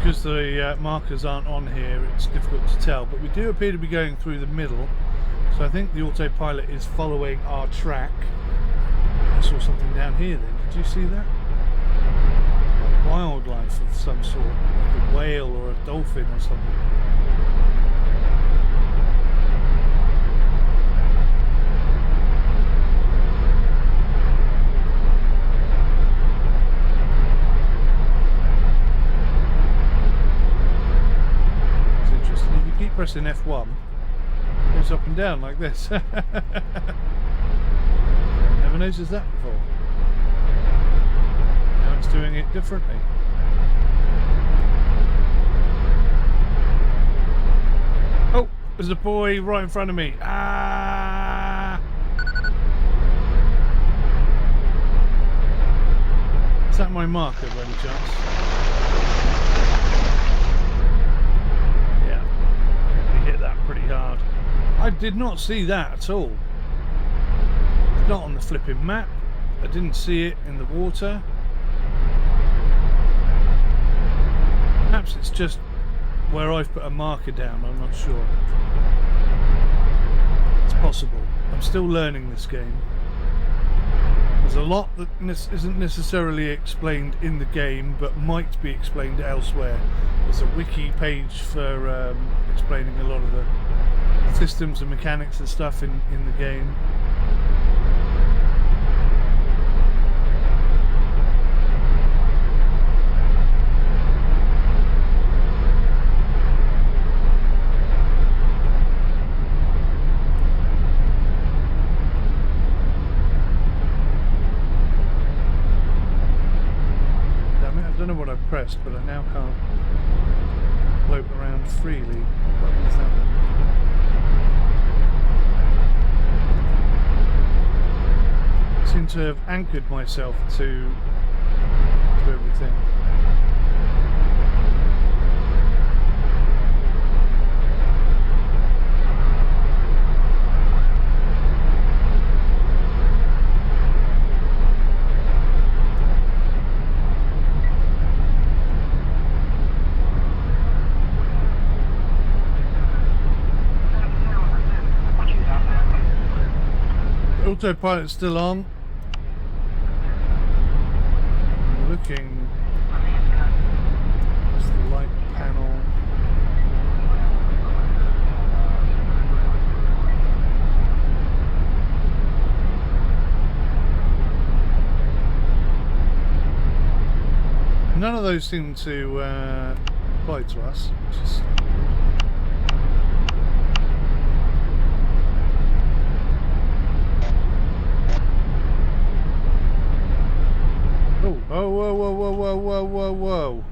Because the markers aren't on here, it's difficult to tell, but we do appear to be going through the middle, so I think the autopilot is following our track. I saw something down here then, did you see that? Like wildlife of some sort, like a whale or a dolphin or something. pressing F1, goes up and down like this. I never noticed that before. Now it's doing it differently. Oh, there's a boy right in front of me. Ah! Is that my marker by any chance? Yeah, I think we hit that pretty hard. I did not see that at all. It's not on the flipping map. I didn't see it in the water. Perhaps it's just where I've put a marker down, I'm not sure. It's possible. I'm still learning this game. There's a lot that isn't necessarily explained in the game, but might be explained elsewhere. There's a wiki page for explaining a lot of the systems and mechanics and stuff in the game. I don't know what I've pressed, but I now can't float around freely. What button is that one? I seem to have anchored myself to everything. Autopilot's still on. I'm looking. That's the light panel. None of those seem to apply to us, which is oh, whoa, whoa, whoa, whoa, whoa, whoa, whoa.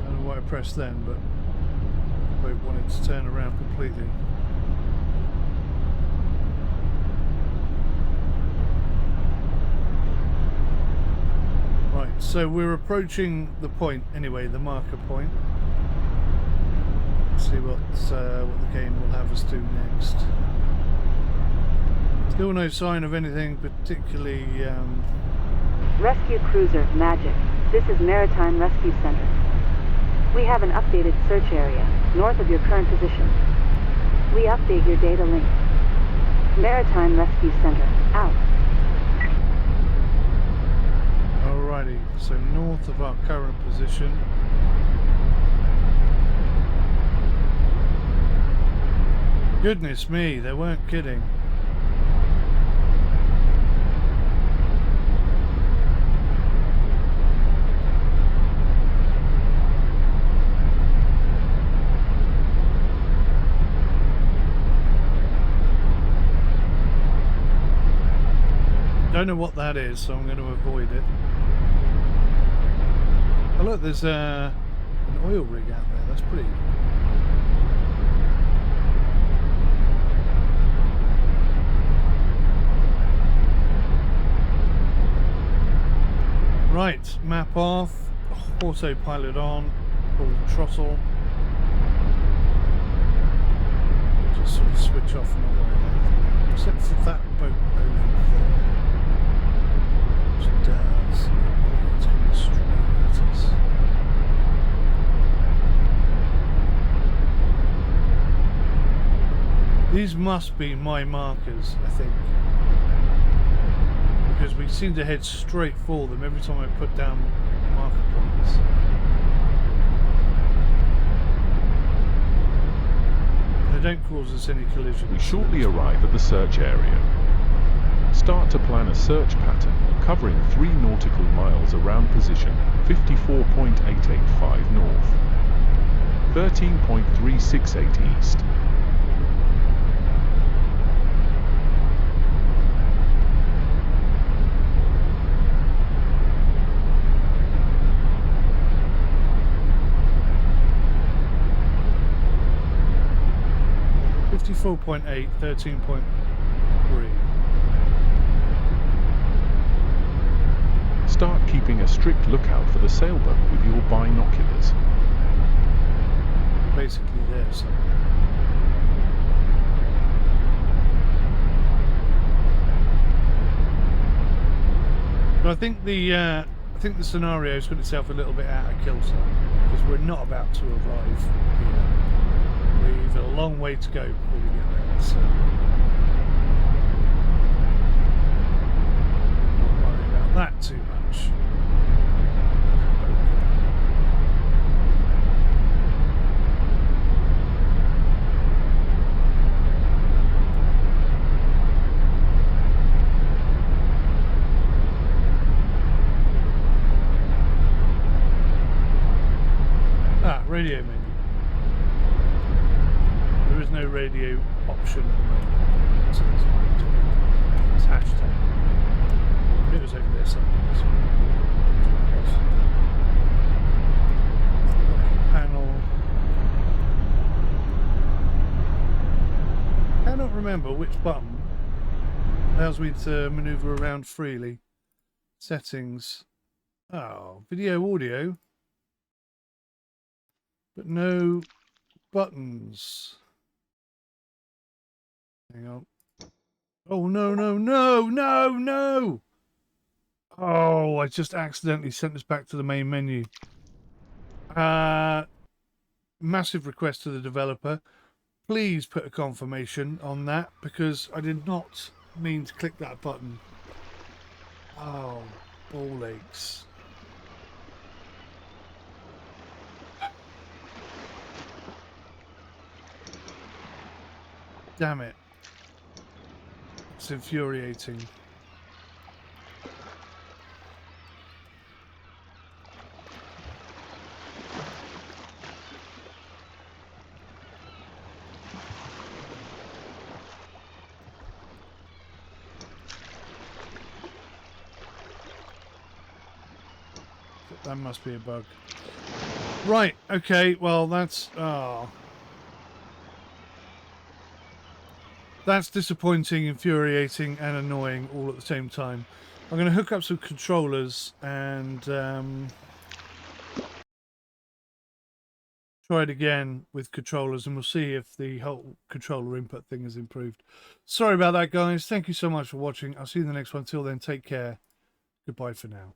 I don't know why I pressed then, but I wanted to turn around completely. Right, so we're approaching the point anyway, the marker point. Let's see what the game will have us do next. Still no sign of anything particularly... Rescue cruiser, Magic. This is Maritime Rescue Center. We have an updated search area, north of your current position. We update your data link. Maritime Rescue Center, out. Alrighty, so north of our current position. Goodness me, they weren't kidding. Don't know what that is, so I'm going to avoid it. Oh look, there's an oil rig out there. That's pretty... Right, map off, autopilot on, full throttle. Just sort of switch off and away there. Except for that boat over there. Which does look like it's coming straight at us. These must be my markers, I think. Because we seem to head straight for them every time I put down marker points. They don't cause us any collisions. We shortly arrive at the search area. Start to plan a search pattern covering 3 nautical miles around position 54.885 north, 13.368 east. .8, 13.3. Start keeping a strict lookout for the sailboat with your binoculars. Basically there somewhere. But I think the scenario's put itself a little bit out of kilter because we're not about to arrive here. We've a long way to go before we get there, so not worry about that too much. Radio menu. There is no radio option at the moment. So it's hashtag. It was over there somewhere. Panel. I cannot remember which button allows me to maneuver around freely. Settings. Oh, video audio. But no buttons. Hang on. Oh, no, no, no, no, no! Oh, I just accidentally sent this back to the main menu. Massive request to the developer. Please put a confirmation on that because I did not mean to click that button. Oh, ball aches. Damn it. It's infuriating. That must be a bug. Right, okay, well that's... oh. That's disappointing, infuriating, and annoying all at the same time. I'm going to hook up some controllers and try it again with controllers, and we'll see if the whole controller input thing has improved. Sorry about that, guys. Thank you so much for watching. I'll see you in the next one. Till then, take care. Goodbye for now.